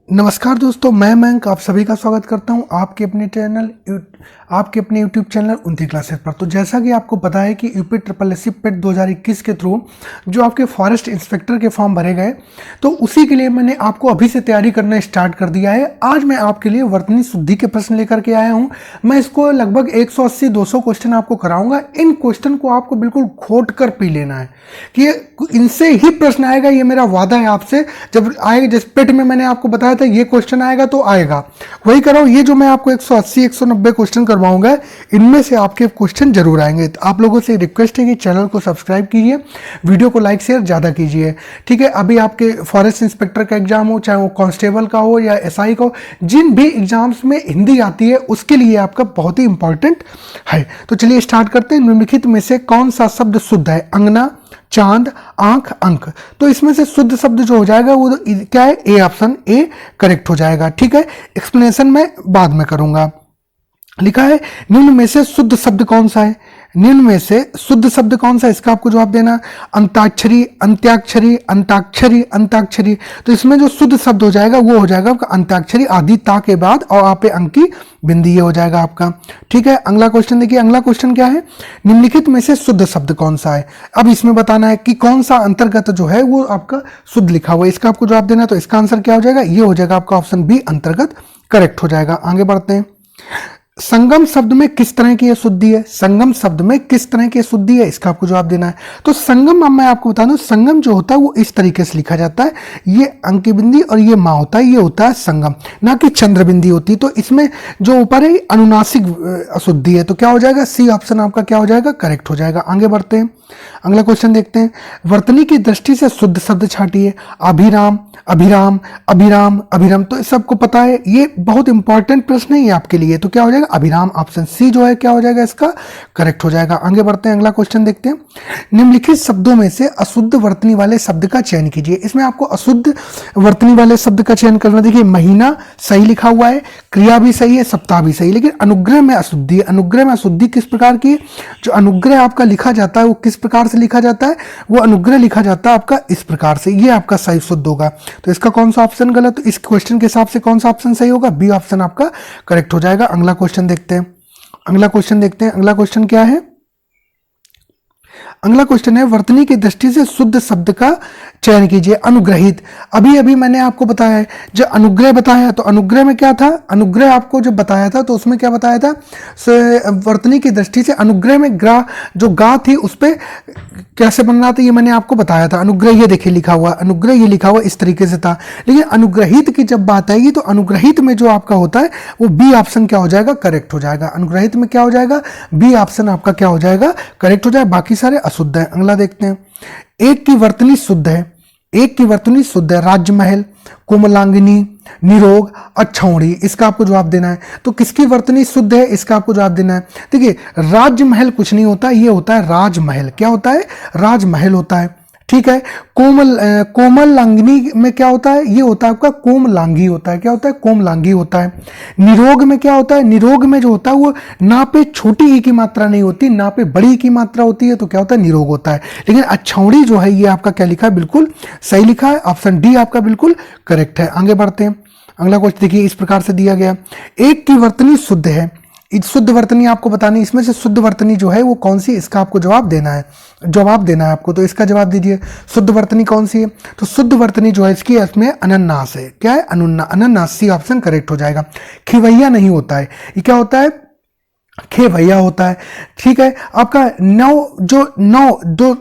नमस्कार दोस्तों, मैं मयंक आप सभी का स्वागत करता हूं आपके अपने यूट्यूब चैनल उनती क्लासेस पर। तो जैसा कि आपको पता है कि यूपी ट्रिपल एस सी पेट 2021 के थ्रू जो आपके फॉरेस्ट इंस्पेक्टर के फॉर्म भरे गए, तो उसी के लिए मैंने आपको अभी से तैयारी करना स्टार्ट कर दिया है। आज मैं आपके लिए वर्तनी शुद्धि के प्रश्न लेकर के आया हूं। मैं इसको लगभग 180-200 क्वेश्चन आपको कराऊंगा। इन क्वेश्चन को आपको बिल्कुल घोट कर पी लेना है कि इनसे ही प्रश्न आएगा, ये मेरा वादा है आपसे। जब आएगा, जैसे पेट में मैंने आपको बताया था ये क्वेश्चन आएगा तो आएगा, वही कराओ। ये जो मैं आपको 180-190 क्वेश्चन करवाऊंगा, इनमें से आपके क्वेश्चन जरूर आएंगे। तो आप लोगों से रिक्वेस्ट है कि चैनल को सब्सक्राइब कीजिए, वीडियो को लाइक शेयर ज़्यादा कीजिए, ठीक है। अभी आपके फॉरेस्ट इंस्पेक्टर का एग्जाम हो, चाहे वो कांस्टेबल का हो या एसआई का हो, जिन भी एग्जाम्स में हिंदी आती है उसके लिए आपका बहुत ही इंपॉर्टेंट है। तो चलिए स्टार्ट करते हैं। निम्नलिखित में से कौन सा शब्द शुद्ध है? अंगना, चांद, आंख, अंक। तो इसमें से शुद्ध शब्द जो हो जाएगा वो क्या है? ए, ऑप्शन ए करेक्ट हो जाएगा, ठीक है। एक्सप्लेनेशन मैं बाद में करूंगा। लिखा है निम्न में से शुद्ध शब्द कौन सा है? निम्न में से शुद्ध शब्द कौन सा है, इसका आपको जवाब देना। अंताक्षरी, अंत्याक्षरी, अंताक्षरी, अंताक्षरी। तो इसमें जो शुद्ध शब्द हो जाएगा वो हो जाएगा आपका अंताक्षरी, आदि ता के बाद और आप पे अंक की बिंदी, ये हो जाएगा आपका, ठीक है। अगला क्वेश्चन देखिए। अगला क्वेश्चन क्या है? निम्नलिखित में से शुद्ध शब्द कौन सा है? अब इसमें बताना है कि कौन सा अंतर्गत जो है वो आपका शुद्ध लिखा हुआ है, इसका आपको जवाब देना है। तो इसका आंसर क्या हो जाएगा? ये हो जाएगा आपका ऑप्शन बी, अंतर्गत करेक्ट हो जाएगा। आगे बढ़ते हैं। संगम शब्द में किस तरह की शुद्धि है? संगम शब्द में किस तरह की शुद्धि है, इसका आपको जवाब देना है। तो संगम, अब मैं आपको बता दूं, संगम जो होता है वो इस तरीके से लिखा जाता है, ये अंक की बिंदी और ये माँ होता है, ये होता है संगम, ना कि चंद्र बिंदी होती। तो इसमें जो ऊपर है अनुनासिक अशुद्धि है। तो क्या हो जाएगा? सी ऑप्शन आपका क्या हो जाएगा? करेक्ट हो जाएगा। आगे बढ़ते हैं। अगला क्वेश्चन देखते हैं। वर्तनी की दृष्टि से शुद्ध शब्द छाटिए। अभिराम, अभिराम, अभिराम, अभिराम। तो सबको पता है, ये बहुत इंपॉर्टेंट प्रश्न है ये आपके लिए। तो क्या हो जाएगा? अभिराम, ऑप्शन सी जो है क्या हो जाएगा? इसका करेक्ट हो जाएगा। आगे बढ़ते हैं। अगला क्वेश्चन देखते हैं। निम्नलिखित शब्दों में से अशुद्ध वर्तनी वाले शब्द का चयन कीजिए। इसमें आपको अशुद्ध वर्तनी वाले शब्द का चयन करना। देखिए, महीना सही लिखा हुआ है, क्रिया भी सही है, सप्ताह भी सही, लेकिन अनुग्रह में अशुद्धि है। अनुग्रह में अशुद्धि किस प्रकार की? जो अनुग्रह आपका लिखा जाता है वो किस प्रकार से लिखा जाता है? वो अनुग्रह लिखा जाता है आपका इस प्रकार से, ये आपका सही शुद्ध होगा। तो इसका कौन सा ऑप्शन गलत? तो इस क्वेश्चन के हिसाब से कौन सा ऑप्शन सही होगा? बी ऑप्शन आपका करेक्ट हो जाएगा। अगला क्वेश्चन देखते हैं। अगला क्वेश्चन देखते हैं। अगला क्वेश्चन क्या है? अगला क्वेश्चन है वर्तनी की दृष्टि से शुद्ध शब्द का चयन कीजिए। अनुग्रहित, अभी अभी मैंने आपको बताया है, जो अनुग्रह बताया तो अनुग्रह में क्या था? अनुग्रह आपको जब बताया था तो उसमें क्या बताया था? वर्तनी की दृष्टि से अनुग्रह में ग्रा, जो गा थी उस पर कैसे बन रहा था ये मैंने आपको बताया था। अनुग्रह ये देखिए लिखा हुआ, अनुग्रह ये लिखा हुआ इस तरीके से था। लेकिन अनुग्रहित की जब बात आएगी तो अनुग्रहित में जो आपका होता है वो बी ऑप्शन क्या हो जाएगा? करेक्ट हो जाएगा। अनुग्रहित में क्या हो जाएगा? बी ऑप्शन आपका क्या हो जाएगा? करेक्ट हो जाएगा। बाकी सारे अशुद्ध है। अगला देखते हैं। एक की वर्तनी शुद्ध है, एक की वर्तनी शुद्ध है। राजमहल, कोमलांगिनी, निरोग, अच्छौड़ी। इसका आपको जवाब देना है। तो किसकी वर्तनी शुद्ध है, इसका आपको जवाब देना है। देखिए, राजमहल कुछ नहीं होता, ये होता है राजमहल। क्या होता है? राजमहल होता है, ठीक है। कोमलांगिनी में क्या होता है? ये होता है आपका कोमलांगी होता है। क्या होता है? कोमलांगी होता है। निरोग में क्या होता है? निरोग में जो होता है वो ना पे छोटी ई की मात्रा नहीं होती, ना पे बड़ी की मात्रा होती है, तो क्या होता है? निरोग होता है। लेकिन अच्छौड़ी जो है ये आपका क्या लिखा है? बिल्कुल सही लिखा है। ऑप्शन डी आपका बिल्कुल करेक्ट है। आगे बढ़ते हैं। अगला क्वेश्चन देखिए, इस प्रकार से दिया गया। एक की वर्तनी शुद्ध है, शुद्ध वर्तनी आपको बतानी। इसमें से शुद्ध वर्तनी जो है वो कौन सी, इसका आपको जवाब देना है। जवाब देना है आपको, तो इसका जवाब दीजिए। शुद्ध वर्तनी कौन सी है? तो शुद्ध वर्तनी जो है इसकी इसमें अनन्नास है। क्या है? अनन्नास, सी ऑप्शन करेक्ट हो जाएगा। खिवैया नहीं होता है, ये क्या होता है? खेवैया होता है, ठीक है। आपका नौ दो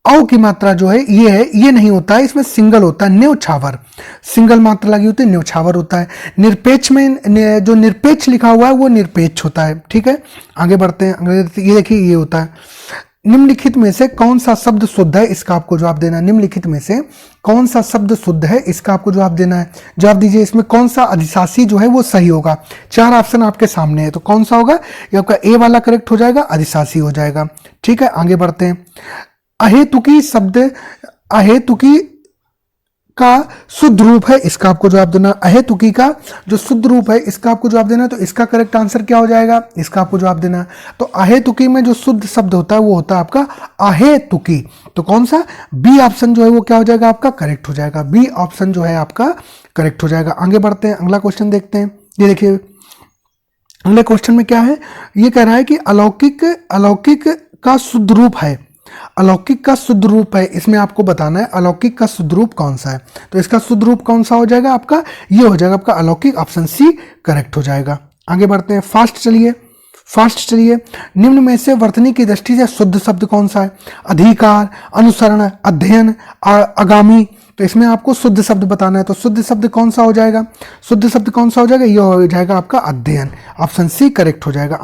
औ की मात्रा जो है ये है, ये नहीं होता है, इसमें सिंगल होता है। न्यौछावर, सिंगल मात्रा लगी होती है, न्यौछावर होता है। निरपेक्ष में जो निरपेक्ष लिखा हुआ है वो निरपेक्ष होता है, ठीक है। आगे बढ़ते हैं। ये देखिए, ये होता है। निम्नलिखित में से कौन सा शब्द शुद्ध है, इसका आपको जवाब देना है। निम्नलिखित में से कौन सा शब्द शुद्ध है, इसका आपको जवाब देना है। जवाब दीजिए। इसमें कौन सा अधिशासी जो है वो सही होगा? चार ऑप्शन आपके सामने है, तो कौन सा होगा? ये आपका ए वाला करेक्ट हो जाएगा, अधिशासी हो जाएगा, ठीक है। आगे बढ़ते हैं। अहेतुकी शब्द, अहेतुकी का शुद्ध रूप है, इसका आपको जवाब देना। अहेतुकी का जो शुद्ध रूप है इसका आपको जवाब देना है। तो इसका करेक्ट आंसर क्या हो जाएगा, इसका आपको जवाब देना है। तो अहेतुकी में जो शुद्ध शब्द होता है वो होता है आपका अहेतुकी। तो कौन सा, बी ऑप्शन जो है वो क्या हो जाएगा आपका करेक्ट हो जाएगा। बी ऑप्शन जो है आपका करेक्ट हो जाएगा। आगे बढ़ते हैं, अगला क्वेश्चन देखते हैं। ये देखिए अगले क्वेश्चन में क्या है, ये कह रहा है कि अलौकिक का शुद्ध रूप है। अलौकिक का शुद्ध रूप है, इसमें आपको बताना है अलौकिक का शुद्ध रूप कौन सा है। तो इसका शुद्ध रूप कौन सा हो जाएगा आपका, ये हो जाएगा आपका अलौकिक, ऑप्शन सी करेक्ट हो जाएगा। आगे बढ़ते हैं, फास्ट चलिए। निम्न में से वर्तनी की दृष्टि से शुद्ध शब्द कौन सा है। अधिकार, अनुसरण, अध्ययन, आगामी। तो इसमें आपको शुद्ध शब्द बताना है। तो शुद्ध शब्द कौन सा हो जाएगा, शुद्ध शब्द कौन सा हो जाएगा, ये हो जाएगा आपका अध्ययन, ऑप्शन सी करेक्ट हो जाएगा।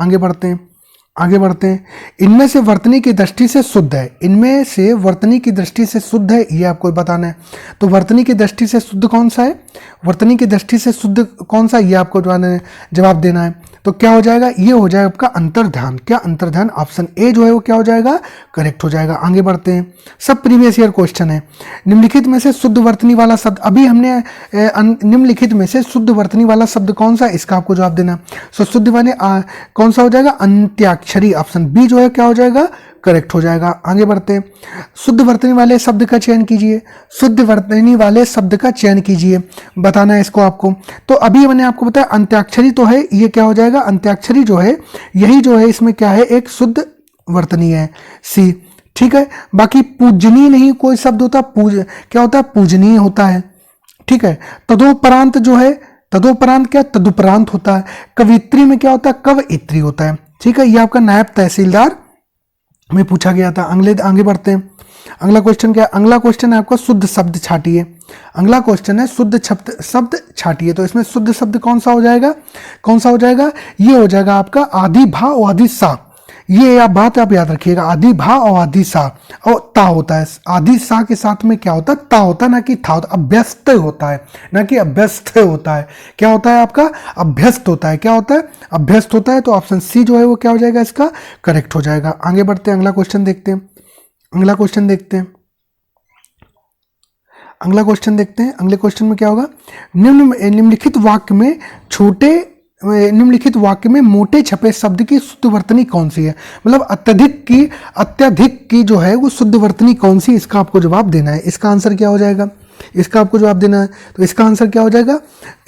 आगे बढ़ते हैं। इनमें से वर्तनी की दृष्टि से शुद्ध है, इनमें से वर्तनी की दृष्टि से शुद्ध है, ये आपको बताना है। तो वर्तनी की दृष्टि से शुद्ध कौन सा है, वर्तनी की दृष्टि से शुद्ध कौन सा, ये आपको जवाब देना है। तो क्या हो जाएगा, ये हो जाएगा आपका अंतर्ध्यान। क्या अंतर्ध्यान, ऑप्शन ए जो है वो क्या हो जाएगा करेक्ट हो जाएगा। आगे बढ़ते हैं, सब प्रीवियस ईयर क्वेश्चन है। निम्नलिखित में से शुद्ध वर्तनी वाला शब्द, अभी हमने निम्नलिखित में से शुद्ध वर्तनी वाला शब्द कौन सा, इसका आपको जवाब देना। सो शुद्ध वाले कौन सा हो जाएगा, अंत्याक्षरी, ऑप्शन बी जो है क्या हो जाएगा करेक्ट हो जाएगा। आगे बढ़ते हैं, शुद्ध वर्तनी वाले शब्द का चयन कीजिए। शुद्ध वर्तनी वाले शब्द का चयन कीजिए, बताना है इसको आपको। तो अभी मैंने आपको बताया अंत्याक्षरी तो है, ये क्या हो जाएगा अंत्याक्षरी जो है, यही जो है इसमें क्या है एक शुद्ध वर्तनी है, सी। ठीक है, बाकी पूजनीय नहीं कोई शब्द होता, क्या होता है पूजनीय होता है। ठीक है, तदोपरांत जो है, तदोपरांत क्या, तदुपरांत होता है। कवित्री में क्या होता है, कवइत्री होता है। ठीक है, ये आपका नायब तहसीलदार में पूछा गया था। आगे बढ़ते हैं, अगला क्वेश्चन क्या है, अगला क्वेश्चन है आपका शुद्ध शब्द छाटिए। अगला क्वेश्चन है शुद्ध शब्द छाटिए। तो इसमें शुद्ध शब्द कौन सा हो जाएगा, ये हो जाएगा आपका आदि भा और आदि सा। ये आप बात आप याद रखिएगा, आदि भा और आदि सा और ता होता है। आदि सा के साथ में क्या होता है, ता होता है, ना कि था होता, अभ्यस्त होता है, ना कि अभ्यस्त होता है। क्या होता है आपका अभ्यस्त होता है, क्या होता है अभ्यस्त होता है। तो ऑप्शन सी जो है वो क्या हो जाएगा इसका करेक्ट हो जाएगा। आगे बढ़ते हैं, अगला क्वेश्चन देखते हैं। अगले क्वेश्चन में क्या होगा, निम्नलिखित वाक्य में मोटे छपे शब्द की शुद्ध वर्तनी कौन सी है। मतलब अत्यधिक की जो है वो शुद्ध वर्तनी कौन सी, इसका आपको जवाब देना है। इसका आंसर क्या हो जाएगा, इसका आपको जवाब देना है। तो इसका आंसर क्या हो जाएगा,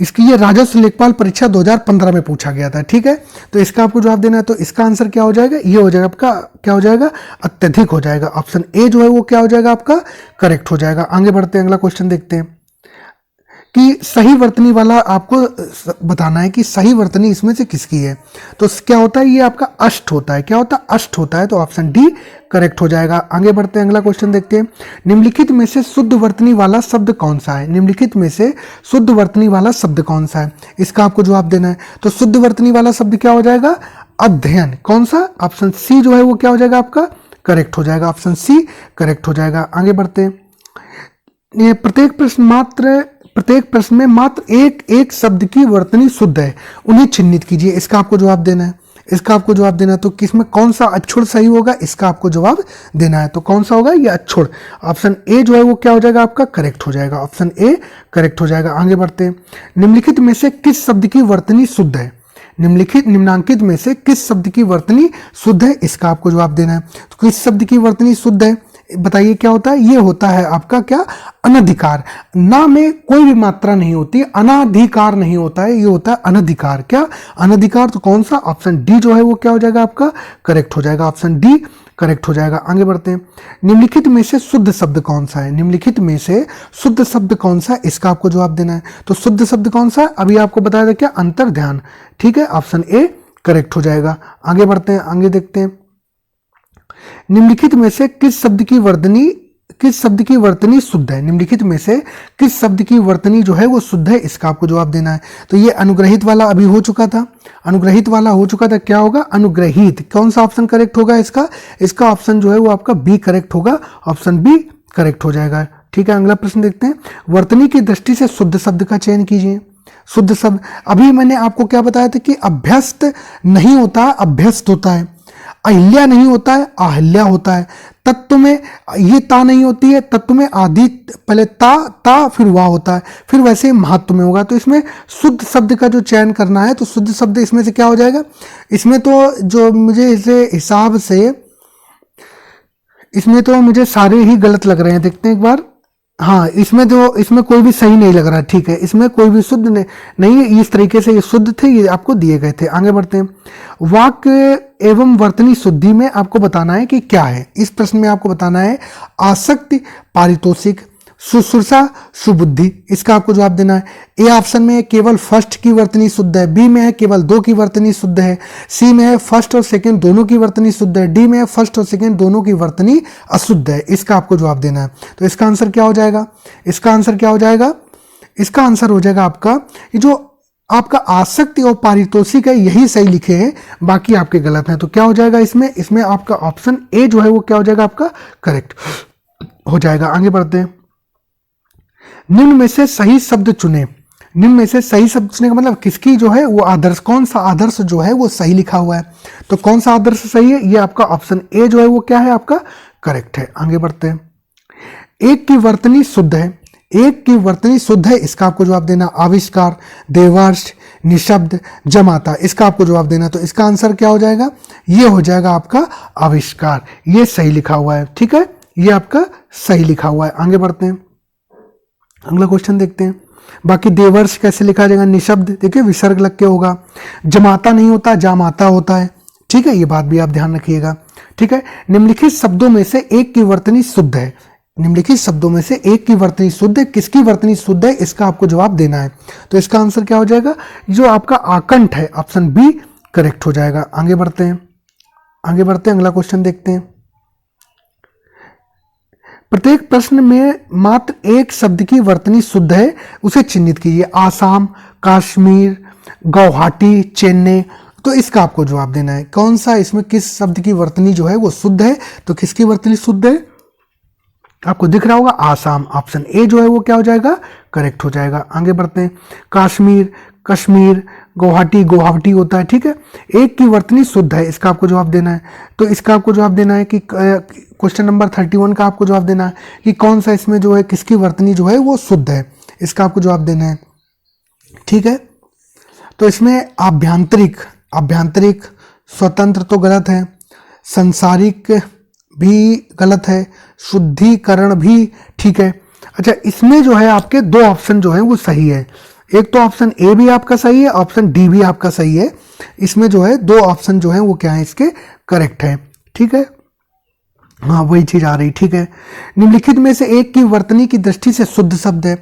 इसकी ये राजस्व लेखपाल परीक्षा 2015 में पूछा गया था। ठीक है, तो इसका आपको जवाब देना है। तो इसका आंसर क्या हो जाएगा, ये हो जाएगा आपका क्या हो जाएगा अत्यधिक हो जाएगा। ऑप्शन ए जो है वो क्या हो जाएगा आपका करेक्ट हो जाएगा। आगे बढ़ते हैं, अगला क्वेश्चन देखते हैं कि सही वर्तनी वाला आपको बताना है कि सही वर्तनी इसमें से किसकी है। तो क्या होता है, ये आपका अष्ट होता है। क्या होता है, अष्ट होता है। तो ऑप्शन डी करेक्ट हो जाएगा। आगे बढ़ते हैं, अगला क्वेश्चन देखते हैं। निम्नलिखित में से शुद्ध वर्तनी वाला शब्द कौन सा है, निम्नलिखित में से शुद्ध वर्तनी वाला शब्द कौन सा है, इसका आपको जवाब देना है। तो शुद्ध वर्तनी वाला शब्द क्या हो जाएगा, अध्ययन। कौन सा, ऑप्शन सी जो है वो क्या हो जाएगा आपका करेक्ट हो जाएगा। ऑप्शन सी करेक्ट हो जाएगा। आगे बढ़ते हैं, प्रत्येक प्रश्न में मात्र एक शब्द की वर्तनी शुद्ध है, उन्हें चिन्हित कीजिए, इसका आपको जवाब देना है। तो किसमें कौन सा अक्षर सही होगा, इसका आपको जवाब देना है। तो कौन सा होगा, ये अक्षर, ऑप्शन ए जो है वो क्या हो जाएगा आपका करेक्ट हो जाएगा। ऑप्शन ए करेक्ट हो जाएगा। आगे बढ़ते हैं, निम्नलिखित में से किस शब्द की वर्तनी शुद्ध है, निम्नांकित में से किस शब्द की वर्तनी शुद्ध है, इसका आपको जवाब देना है। तो किस शब्द की वर्तनी शुद्ध है, बताइए क्या होता है, ये होता है आपका क्या अनधिकार। ना में कोई भी मात्रा नहीं होती, अनाधिकार नहीं होता है, ये होता है अनधिकार। क्या अनधिकार, तो कौन सा, ऑप्शन डी जो है वो क्या हो जाएगा आपका करेक्ट हो जाएगा। ऑप्शन डी करेक्ट हो जाएगा। आगे बढ़ते हैं, निम्नलिखित में से शुद्ध शब्द कौन सा है, निम्नलिखित में से शुद्ध शब्द कौन सा है, इसका आपको जवाब देना है। तो शुद्ध शब्द कौन सा है, अभी आपको बताया था क्या अंतर्ध्यान। ठीक है, ऑप्शन ए करेक्ट हो जाएगा। आगे बढ़ते हैं, आगे देखते हैं, निम्नलिखित में से किस शब्द की वर्तनी शुद्ध है, निम्नलिखित में से किस शब्द की वर्तनी जो है वो शुद्ध है, इसका आपको जवाब देना है। तो ये अनुग्रहित वाला अभी हो चुका था, क्या होगा अनुग्रहित। कौन सा ऑप्शन करेक्ट होगा इसका ऑप्शन जो है वो आपका बी करेक्ट होगा। ऑप्शन बी करेक्ट हो जाएगा। ठीक है, अगला प्रश्न देखते हैं, वर्तनी की दृष्टि से शुद्ध शब्द का चयन कीजिए। शुद्ध शब्द, अभी मैंने आपको क्या बताया था कि अभ्यस्त नहीं होता, अभ्यस्त होता है। अहिल्या नहीं होता है, अहल्या होता है। तत्व में ये ता नहीं होती है, तत्व में आदि पहले ता फिर वाह होता है, फिर वैसे महत्व में होगा। तो इसमें शुद्ध शब्द का जो चयन करना है, तो शुद्ध शब्द इसमें से क्या हो जाएगा, इसमें तो जो मुझे इसे हिसाब से इसमें तो मुझे सारे ही गलत लग रहे हैं, देखते हैं एक बार। हाँ, इसमें कोई भी सही नहीं लग रहा, ठीक है, इसमें कोई भी शुद्ध नहीं है। इस तरीके से ये शुद्ध थे, ये आपको दिए गए थे। आगे बढ़ते हैं। वाक्य एवं वर्तनी शुद्धि में आपको बताना है कि क्या है। इस प्रश्न में आपको बताना है आसक्ति, पारितोषिक, शुश्रूषा, सुबुद्धि। इसका आपको जवाब देना है। ए ऑप्शन में केवल फर्स्ट की वर्तनी शुद्ध है, बी में है केवल दो की वर्तनी शुद्ध है, सी में है फर्स्ट और सेकंड दोनों की वर्तनी शुद्ध है, डी में है फर्स्ट और सेकंड दोनों की वर्तनी अशुद्ध है। इसका आपको जवाब देना है। तो इसका आंसर क्या हो जाएगा, इसका आंसर क्या हो जाएगा, इसका आंसर हो जाएगा आपका ये जो आपका आसक्ति और पारितोषिक है, यही सही लिखे हैं, बाकी आपके गलत हैं। तो क्या हो जाएगा इसमें आपका ऑप्शन ए जो है वो क्या हो जाएगा, आपका करेक्ट हो जाएगा। आगे बढ़ते हैं। निम्न में से सही शब्द चुने। निम्न में से सही शब्द चुने का मतलब किसकी जो है वो आदर्श, कौन सा आदर्श जो है वो सही लिखा हुआ है। तो कौन सा आदर्श सही है, ये आपका ऑप्शन ए जो है वो क्या है, आपका करेक्ट है। आगे बढ़ते हैं। एक की वर्तनी शुद्ध है, एक की वर्तनी शुद्ध है, इसका आपको जवाब देना आविष्कार, देवर्ष, निशब्द, जमाता। इसका आपको जवाब देना। तो इसका आंसर क्या हो जाएगा, ये हो जाएगा आपका आविष्कार। ये सही लिखा हुआ है, ठीक है, ये आपका सही लिखा हुआ है। आगे बढ़ते हैं, अगला क्वेश्चन देखते हैं। बाकी देवर्ष कैसे लिखा जाएगा, निशब्द, देखिए विसर्ग लग के होगा। जमाता नहीं होता, जामाता होता है, ठीक है, ये बात भी आप ध्यान रखिएगा, ठीक है। निम्नलिखित शब्दों में से एक की वर्तनी शुद्ध है, निम्नलिखित शब्दों में से एक की वर्तनी शुद्ध है, किसकी वर्तनी शुद्ध है, इसका आपको जवाब देना है। तो इसका आंसर क्या हो जाएगा, जो आपका आकंठ है, ऑप्शन बी करेक्ट हो जाएगा। आगे बढ़ते हैं, आगे बढ़ते हैं, अगला क्वेश्चन देखते हैं। प्रत्येक प्रश्न में मात्र एक शब्द की वर्तनी शुद्ध है, उसे चिन्हित कीजिए। आसाम, कश्मीर, गुवाहाटी, चेन्नई। तो इसका आपको जवाब देना है, कौन सा इसमें किस शब्द की वर्तनी जो है वो शुद्ध है। तो किसकी वर्तनी शुद्ध है, आपको दिख रहा होगा आसाम, ऑप्शन ए जो है वो क्या हो जाएगा, करेक्ट हो जाएगा। आगे बढ़ते हैं। कश्मीर, कश्मीर, गुवाहाटी, गुवाहाटी होता है, ठीक है। एक की वर्तनी शुद्ध है, इसका आपको जवाब देना है। तो इसका आपको जवाब देना है कि क्वेश्चन नंबर 31 का आपको जवाब देना है कि कौन सा इसमें जो है किसकी वर्तनी जो है वो शुद्ध है, इसका आपको जवाब देना है, ठीक है। तो इसमें आभ्यंतरिक, आभ्यंतरिक, स्वतंत्र तो गलत है, संसारिक भी गलत है, शुद्धिकरण भी ठीक है। अच्छा, इसमें जो है आपके दो ऑप्शन जो है वो सही है, एक तो ऑप्शन ए भी आपका सही है, ऑप्शन डी भी आपका सही है। इसमें जो है दो ऑप्शन जो है वो क्या है, इसके करेक्ट है, ठीक है, हाँ वही चीज आ रही, ठीक है। निम्नलिखित में से एक की वर्तनी की दृष्टि से शुद्ध शब्द है,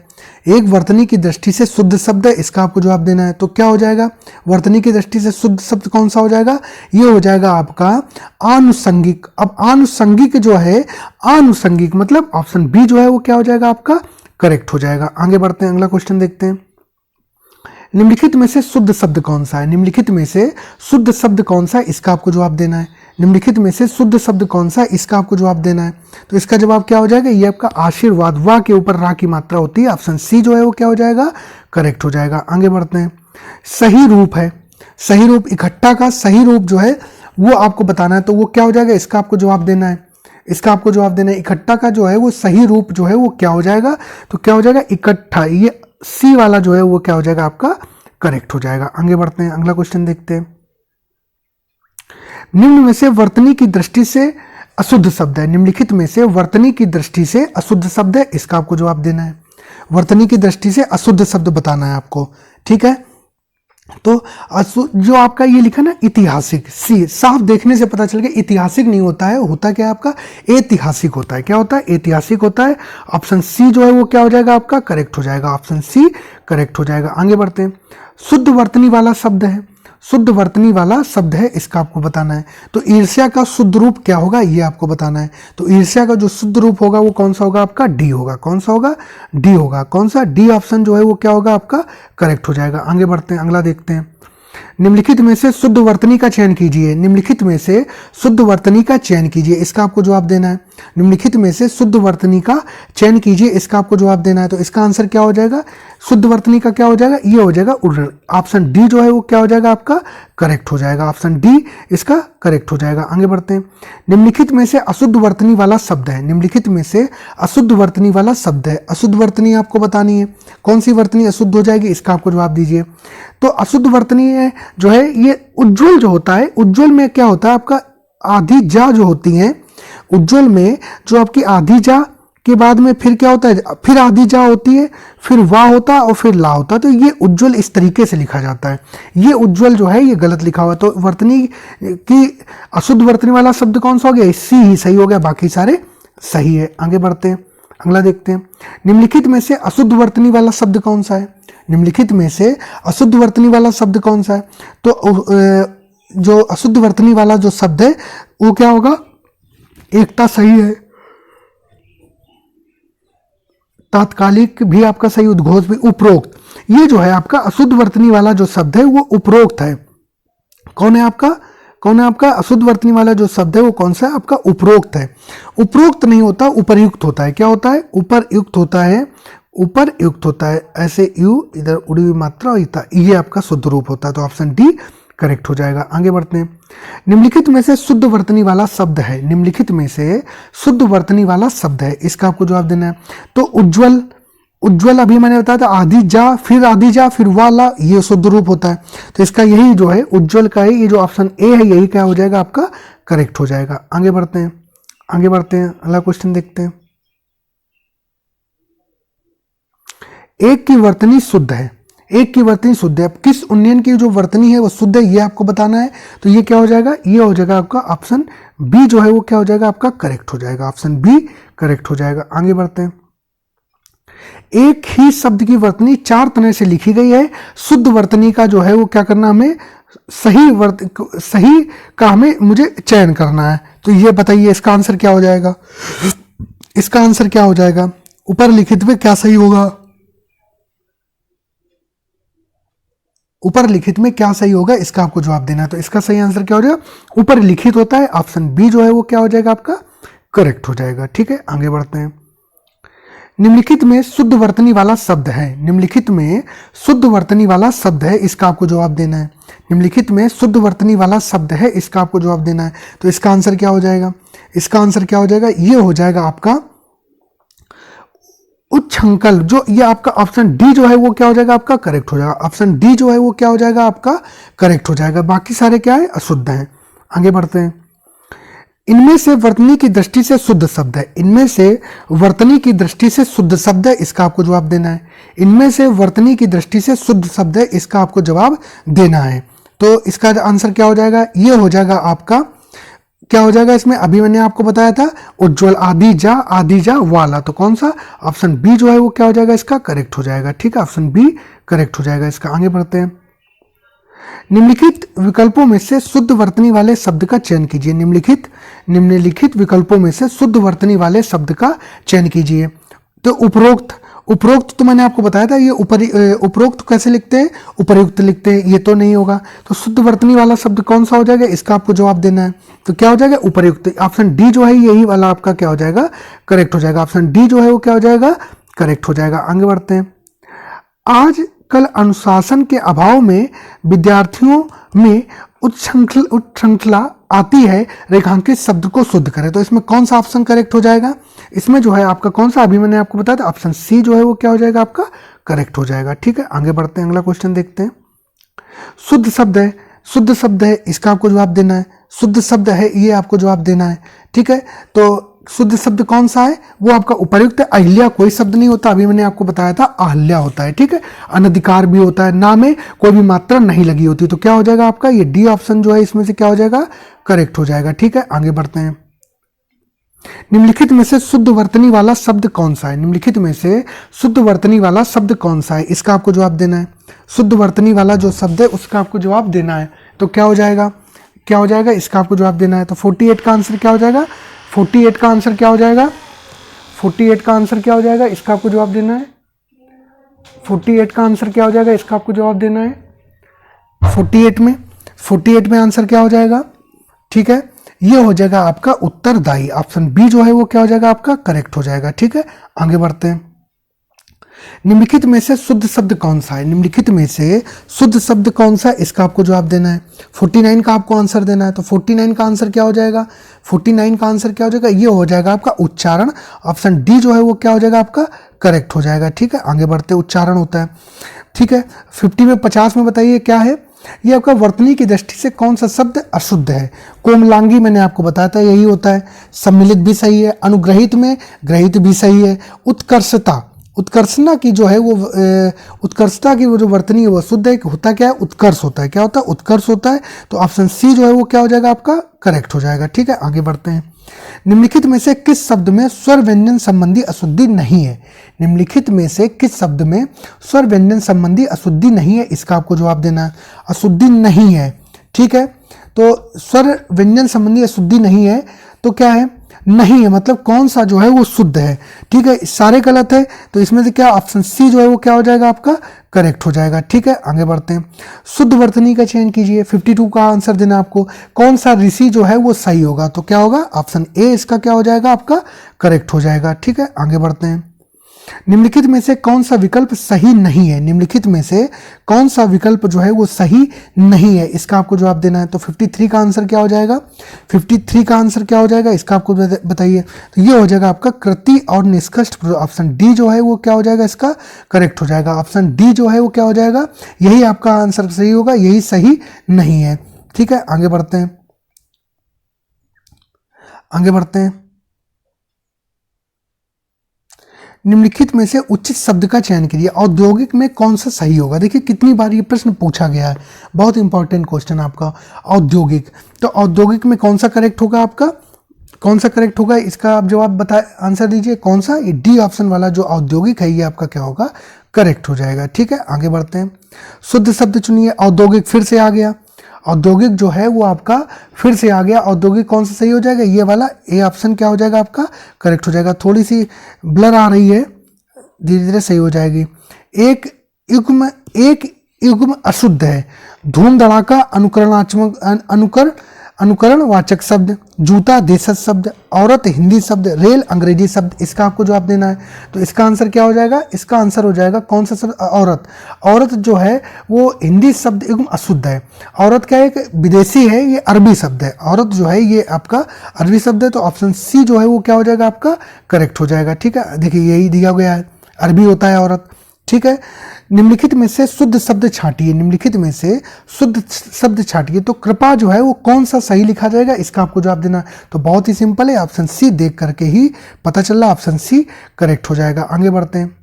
एक वर्तनी की दृष्टि से शुद्ध शब्द है, इसका आपको जवाब देना है। तो क्या हो जाएगा, वर्तनी की दृष्टि से शुद्ध शब्द कौन सा हो जाएगा, ये हो जाएगा आपका आनुषंगिक। अब आनुषंगिक जो है, आनुषंगिक मतलब ऑप्शन बी जो है वो क्या हो जाएगा, आपका करेक्ट हो जाएगा। आगे बढ़ते हैं, अगला क्वेश्चन देखते हैं। निम्नलिखित में से शुद्ध शब्द कौन सा है, निम्नलिखित में से शुद्ध शब्द कौन सा है, इसका आपको जवाब देना है। निम्नलिखित में से शुद्ध शब्द कौन सा है, इसका आपको जवाब देना है। तो इसका जवाब क्या हो जाएगा, ये आपका आशीर्वाद, वाह के ऊपर रा की मात्रा होती है, ऑप्शन सी जो है वो क्या हो जाएगा, करेक्ट हो जाएगा। आगे बढ़ते हैं। सही रूप है, सही रूप, इकट्ठा का सही रूप जो है वो आपको बताना है, तो वो क्या हो जाएगा, इसका आपको जवाब देना है, इसका आपको जवाब देना है। इकट्ठा का जो है वो सही रूप जो है वो क्या हो जाएगा, तो क्या हो जाएगा, इकट्ठा, ये सी वाला जो है वो क्या हो जाएगा, आपका करेक्ट हो जाएगा। आगे बढ़ते हैं, अगला क्वेश्चन देखते हैं। निम्न में से वर्तनी की दृष्टि से अशुद्ध शब्द है, निम्नलिखित में से वर्तनी की दृष्टि से अशुद्ध शब्द है, इसका आपको जवाब देना है। वर्तनी की दृष्टि से अशुद्ध शब्द बताना है आपको, ठीक है। तो जो आपका ये लिखा ना ऐतिहासिक, सी साफ देखने से पता चल गया, ऐतिहासिक नहीं होता है, होता क्या है आपका ऐतिहासिक होता है। क्या होता है, ऐतिहासिक होता है। ऑप्शन सी जो है वो क्या हो जाएगा, आपका करेक्ट हो जाएगा, ऑप्शन सी करेक्ट हो जाएगा। आगे बढ़ते हैं। शुद्ध वर्तनी वाला शब्द है, शुद्ध वर्तनी वाला शब्द है, इसका आपको बताना है। तो ईर्ष्या का शुद्ध रूप क्या होगा, ये आपको बताना है। तो ईर्ष्या का जो शुद्ध रूप होगा वो कौन सा होगा, आपका डी होगा। कौन सा होगा, डी होगा। कौन सा, डी ऑप्शन जो है वो क्या होगा, आपका करेक्ट हो जाएगा। आगे बढ़ते हैं, अगला देखते हैं। निम्नलिखित में से शुद्ध वर्तनी का चयन कीजिए, निम्नलिखित में से शुद्ध वर्तनी का चयन कीजिए, इसका आपको जवाब देना है। निम्नलिखित में से शुद्ध वर्तनी का चयन कीजिए, इसका आपको जवाब देना है। तो इसका आंसर क्या हो जाएगा, शुद्ध वर्तनी का क्या हो जाएगा, ये हो जाएगा उड़न। ऑप्शन डी जो है वो क्या हो जाएगा, आपका करेक्ट हो जाएगा। ऑप्शन डी इसका करेक्ट हो जाएगा। आगे बढ़ते हैं। निम्नलिखित में से अशुद्ध वर्तनी वाला शब्द है। निम्नलिखित में से अशुद्ध वर्तनी वाला शब्द है। अशुद्ध वर्तनी आपको बतानी है, कौन सी वर्तनी अशुद्ध हो जाएगी, इसका आपको जवाब दीजिए। तो अशुद्ध वर्तनी जो है ये उज्ज्वल जो होता है, उज्ज्वल में क्या होता है आपका आधी जा जो होती है, उज्ज्वल में जो आपकी आधी जा के बाद में फिर क्या होता है, फिर आधी जा होती है, फिर वाह होता है और फिर ला होता है। तो ये उज्ज्वल इस तरीके से लिखा जाता है। ये उज्ज्वल जो है ये गलत लिखा हुआ है। तो वर्तनी की अशुद्ध वर्तनी वाला शब्द कौन सा हो गया, सी ही सही हो गया, बाकी सारे सही है। आगे बढ़ते हैं, अगला देखते हैं। निम्नलिखित में से अशुद्ध वर्तनी वाला शब्द कौन सा है। निम्नलिखित में से अशुद्ध वर्तनी वाला शब्द कौन सा है। तो जो अशुद्ध वर्तनी वाला जो शब्द है वो क्या होगा, एकता सही है, तात्कालिक भी आपका सही, उद्घोष भी, उपरोक्त। ये जो है आपका अशुद्ध वर्तनी वाला जो शब्द है वो उपरोक्त है। कौन है आपका अशुद्ध वर्तनी वाला जो शब्द है वो कौन सा है आपका, उपरोक्त है। उपरोक्त नहीं होता, उपरयुक्त होता है। क्या होता है, उपरयुक्त होता है, उपरयुक्त होता है। ऐसे यू इधर उड़ी हुई मात्रा, ये आपका शुद्ध रूप होता है। तो ऑप्शन डी करेक्ट हो जाएगा। आगे बढ़ते हैं। निम्नलिखित में से शुद्ध वर्तनी वाला शब्द है। निम्नलिखित में से शुद्ध वर्तनी वाला शब्द है, इसका आपको जवाब देना है। तो उज्ज्वल, उज्ज्वल अभी मैंने बताया था आधी जा फिर वाला, ये शुद्ध रूप होता है। तो इसका यही जो है उज्ज्वल का है, ये जो ऑप्शन ए है यही क्या हो जाएगा आपका करेक्ट हो जाएगा। आगे बढ़ते हैं, अगला क्वेश्चन देखते हैं। एक की वर्तनी शुद्ध है, एक की वर्तनी शुद्ध है। किस उन्नयन की जो वर्तनी है वो शुद्ध है, ये आपको बताना है। तो ये क्या हो जाएगा, ये हो जाएगा आपका ऑप्शन बी जो है वो क्या हो जाएगा आपका करेक्ट हो जाएगा। ऑप्शन बी करेक्ट हो जाएगा। आगे बढ़ते हैं। एक ही शब्द की वर्तनी 4 तरह से लिखी गई है। शुद्ध वर्तनी का जो है वो क्या करना, हमें सही का हमें मुझे चयन करना है। तो ये बताइए इसका आंसर क्या हो जाएगा, इसका आंसर क्या हो जाएगा, ऊपर लिखित में क्या सही होगा, ऊपर लिखित में क्या सही होगा, इसका आपको जवाब देना है। तो इसका सही आंसर क्या हो जाएगा, ऊपर लिखित होता है, ऑप्शन बी जो है वो क्या हो जाएगा आपका करेक्ट हो जाएगा। ठीक है, आगे बढ़ते हैं। निम्नलिखित में शुद्ध वर्तनी वाला शब्द है। निम्नलिखित में शुद्ध वर्तनी वाला शब्द है, इसका आपको जवाब देना है। निम्नलिखित में शुद्ध वर्तनी वाला शब्द है, इसका आपको जवाब देना है। तो इसका आंसर क्या हो जाएगा, इसका आंसर क्या हो जाएगा, ये हो जाएगा आपका उच्छृंखल। जो ये आपका ऑप्शन डी जो है वो क्या हो जाएगा आपका करेक्ट हो जाएगा। ऑप्शन डी जो है वो क्या हो जाएगा आपका करेक्ट हो जाएगा। बाकी सारे क्या है अशुद्ध हैं। आगे बढ़ते हैं। इनमें से वर्तनी की दृष्टि से शुद्ध शब्द है। इनमें से वर्तनी की दृष्टि से शुद्ध शब्द है, इसका आपको जवाब देना है। इनमें से वर्तनी की दृष्टि से शुद्ध शब्द है, इसका आपको जवाब देना है। तो इसका आंसर क्या हो जाएगा, ये हो जाएगा आपका क्या हो जाएगा, इसमें अभी मैंने आपको बताया था उज्ज्वल आदि जा वाला। तो कौन सा, ऑप्शन बी जो है वो क्या हो जाएगा इसका करेक्ट हो जाएगा। ठीक है, ऑप्शन बी करेक्ट हो जाएगा इसका। आगे बढ़ते हैं। निम्नलिखित विकल्पों में से शुद्ध वर्तनी वाले शब्द का चयन कीजिए। निम्नलिखित विकल्पों में से शुद्ध वर्तनी वाले शब्द का चयन कीजिए। तो उपरोक्त तो मैंने आपको बताया था, ये उपरोक्त कैसे लिखते हैं, उपरयुक्त लिखते हैं, ये तो नहीं होगा। तो शुद्ध वर्तनी वाला शब्द कौन सा हो जाएगा, इसका आपको जवाब देना है। तो क्या हो जाएगा उपरयुक्त। ऑप्शन डी जो है यही वाला आपका क्या हो जाएगा करेक्ट हो जाएगा। ऑप्शन डी जो है वो क्या हो जाएगा करेक्ट हो जाएगा। आगे बढ़ते हैं। आज कल अनुशासन के अभाव में विद्यार्थियों में उच्छृंखला आती है, रेखांकित शब्द को शुद्ध करें। तो इसमें कौन सा ऑप्शन करेक्ट हो जाएगा, इसमें जो है आपका कौन सा, अभी मैंने आपको बताया था ऑप्शन सी जो है वो क्या हो जाएगा आपका करेक्ट हो जाएगा। ठीक है, आगे बढ़ते हैं। अगला क्वेश्चन देखते हैं। शुद्ध शब्द है, इसका आपको जवाब देना है। शुद्ध शब्द है, ये आपको जवाब देना है। ठीक है, तो शुद्ध शब्द कौन सा है, वो आपका उपरयुक्त है। अहिल्या कोई शब्द नहीं होता, अभी मैंने आपको बताया था अहल्या होता है। ठीक है, अनधिकार भी होता है, ना में कोई भी मात्रा नहीं लगी होती। तो क्या हो जाएगा आपका ये डी ऑप्शन जो है इसमें से क्या हो जाएगा करेक्ट हो जाएगा। ठीक है, आगे बढ़ते हैं। निम्नलिखित में से शुद्ध वर्तनी वाला शब्द कौन सा है। निम्नलिखित में से शुद्ध वर्तनी वाला शब्द कौन सा है, इसका आपको जवाब देना है। शुद्ध वर्तनी वाला जो शब्द है उसका आपको जवाब देना है। तो क्या हो जाएगा इसका आपको जवाब देना है। तो 48 का आंसर क्या हो जाएगा, 48 का आंसर क्या हो जाएगा, 48 का आंसर क्या हो जाएगा, इसका आपको जवाब देना है। 48 का आंसर क्या हो जाएगा, इसका आपको जवाब देना है। 48 में आंसर क्या हो जाएगा, ठीक है, ये हो जाएगा आपका उत्तरदायी। ऑप्शन बी जो है वो क्या हो जाएगा आपका करेक्ट हो जाएगा। ठीक है, आगे बढ़ते हैं। निम्नलिखित में से शुद्ध शब्द कौन सा है? निम्नलिखित में से शुद्ध शब्द कौन सा है, इसका आपको जवाब देना है। 49 का आपको आंसर देना है। तो 49 का आंसर क्या हो जाएगा? 49 का आंसर क्या हो जाएगा? ये हो जाएगा आपका उच्चारण। ऑप्शन डी जो है वो क्या हो जाएगा आपका? करेक्ट हो जाएगा। ठीक है, आगे बढ़ते उच्चारण होता है। ठीक है, 50 में बताइए क्या है? ये आपका वर्तनी की दृष्टि से कौन सा शब्द अशुद्ध है? कोमलांगी मैंने आपको बताया था यही होता है। सम्मिलित भी सही है। अनुग्रहित में ग्रहित भी सही है। उत्कर्षता, उत्कर्षणा की जो है वो उत्कर्षता की वो जो वर्तनी है वो शुद्ध है। होता क्या है? उत्कर्ष होता है। क्या होता है? उत्कर्ष होता है। तो ऑप्शन सी जो है वो क्या हो जाएगा आपका? करेक्ट हो जाएगा। ठीक है, आगे बढ़ते हैं। निम्नलिखित में से किस शब्द में स्वर व्यंजन संबंधी अशुद्धि नहीं है? निम्नलिखित में से किस शब्द में स्वर व्यंजन संबंधी अशुद्धि नहीं है? इसका आपको जवाब देना है। अशुद्धि नहीं है। ठीक है, तो स्वर व्यंजन संबंधी अशुद्धि नहीं है तो क्या है? नहीं है, मतलब कौन सा जो है वो शुद्ध है। ठीक है, सारे गलत है। तो इसमें से क्या ऑप्शन सी जो है वो क्या हो जाएगा आपका? करेक्ट हो जाएगा। ठीक है, आगे बढ़ते हैं। शुद्ध वर्तनी का चयन कीजिए। 52 का आंसर देना आपको। कौन सा ऋषि जो है वो सही होगा? तो क्या होगा? ऑप्शन ए इसका क्या हो जाएगा आपका? करेक्ट हो जाएगा। ठीक है, आगे बढ़ते हैं। निम्नलिखित में से कौन सा विकल्प सही नहीं है? निम्नलिखित में से कौन सा विकल्प जो है वो सही नहीं है? इसका आपको जवाब देना है। तो 53 का आंसर क्या हो जाएगा? 53 का आंसर क्या हो जाएगा? इसका आपको बताइए। तो ये हो जाएगा आपका कृति और निष्कर्ष। ऑप्शन डी जो है वो क्या हो जाएगा? इसका करेक्ट हो जाएगा। ऑप्शन डी जो है वो क्या हो जाएगा? यही आपका आंसर सही होगा, यही सही नहीं है। ठीक है, आगे बढ़ते हैं। आगे बढ़ते हैं। निम्नलिखित में से उचित शब्द का चयन कीजिए। औद्योगिक में कौन सा सही होगा? देखिए कितनी बार ये प्रश्न पूछा गया है, बहुत इंपॉर्टेंट क्वेश्चन आपका। औद्योगिक, तो औद्योगिक में कौन सा करेक्ट होगा आपका? कौन सा करेक्ट होगा? इसका आप जवाब बताए, आंसर दीजिए। कौन सा? ये डी ऑप्शन वाला जो औद्योगिक है ये आपका क्या होगा? करेक्ट हो जाएगा। ठीक है, आगे बढ़ते हैं। शुद्ध शब्द चुनिए। औद्योगिक फिर से आ गया। औद्योगिक जो है वो आपका फिर से आ गया। औद्योगिक कौन सा सही हो जाएगा? ये वाला ए ऑप्शन क्या हो जाएगा आपका? करेक्ट हो जाएगा। थोड़ी सी ब्लर आ रही है, धीरे धीरे सही हो जाएगी। एक युग्म अशुद्ध है। धूम धड़ाका अनुकरणात्मक अनुकरणवाचक शब्द। जूता देशज शब्द। औरत हिंदी शब्द। रेल अंग्रेजी शब्द। इसका आपको जवाब देना है। तो इसका आंसर क्या हो जाएगा? इसका आंसर हो जाएगा कौन सा शब्द? औरत। औरत जो है वो हिंदी शब्द एवं अशुद्ध है। औरत क्या है? एक विदेशी है, ये अरबी शब्द है। औरत जो है ये आपका अरबी शब्द है। तो ऑप्शन सी जो है वो क्या हो जाएगा आपका? करेक्ट हो जाएगा। ठीक है, देखिए यही दिया गया है, अरबी होता है औरत। ठीक है, निम्नलिखित में से शुद्ध शब्द छांटिए। निम्नलिखित में से शुद्ध शब्द छांटिए। तो कृपा जो है वो कौन सा सही लिखा जाएगा? इसका आपको जवाब देना है। तो बहुत ही सिंपल है, ऑप्शन सी देख करके ही पता चल रहा है, ऑप्शन सी करेक्ट हो जाएगा। आगे बढ़ते हैं।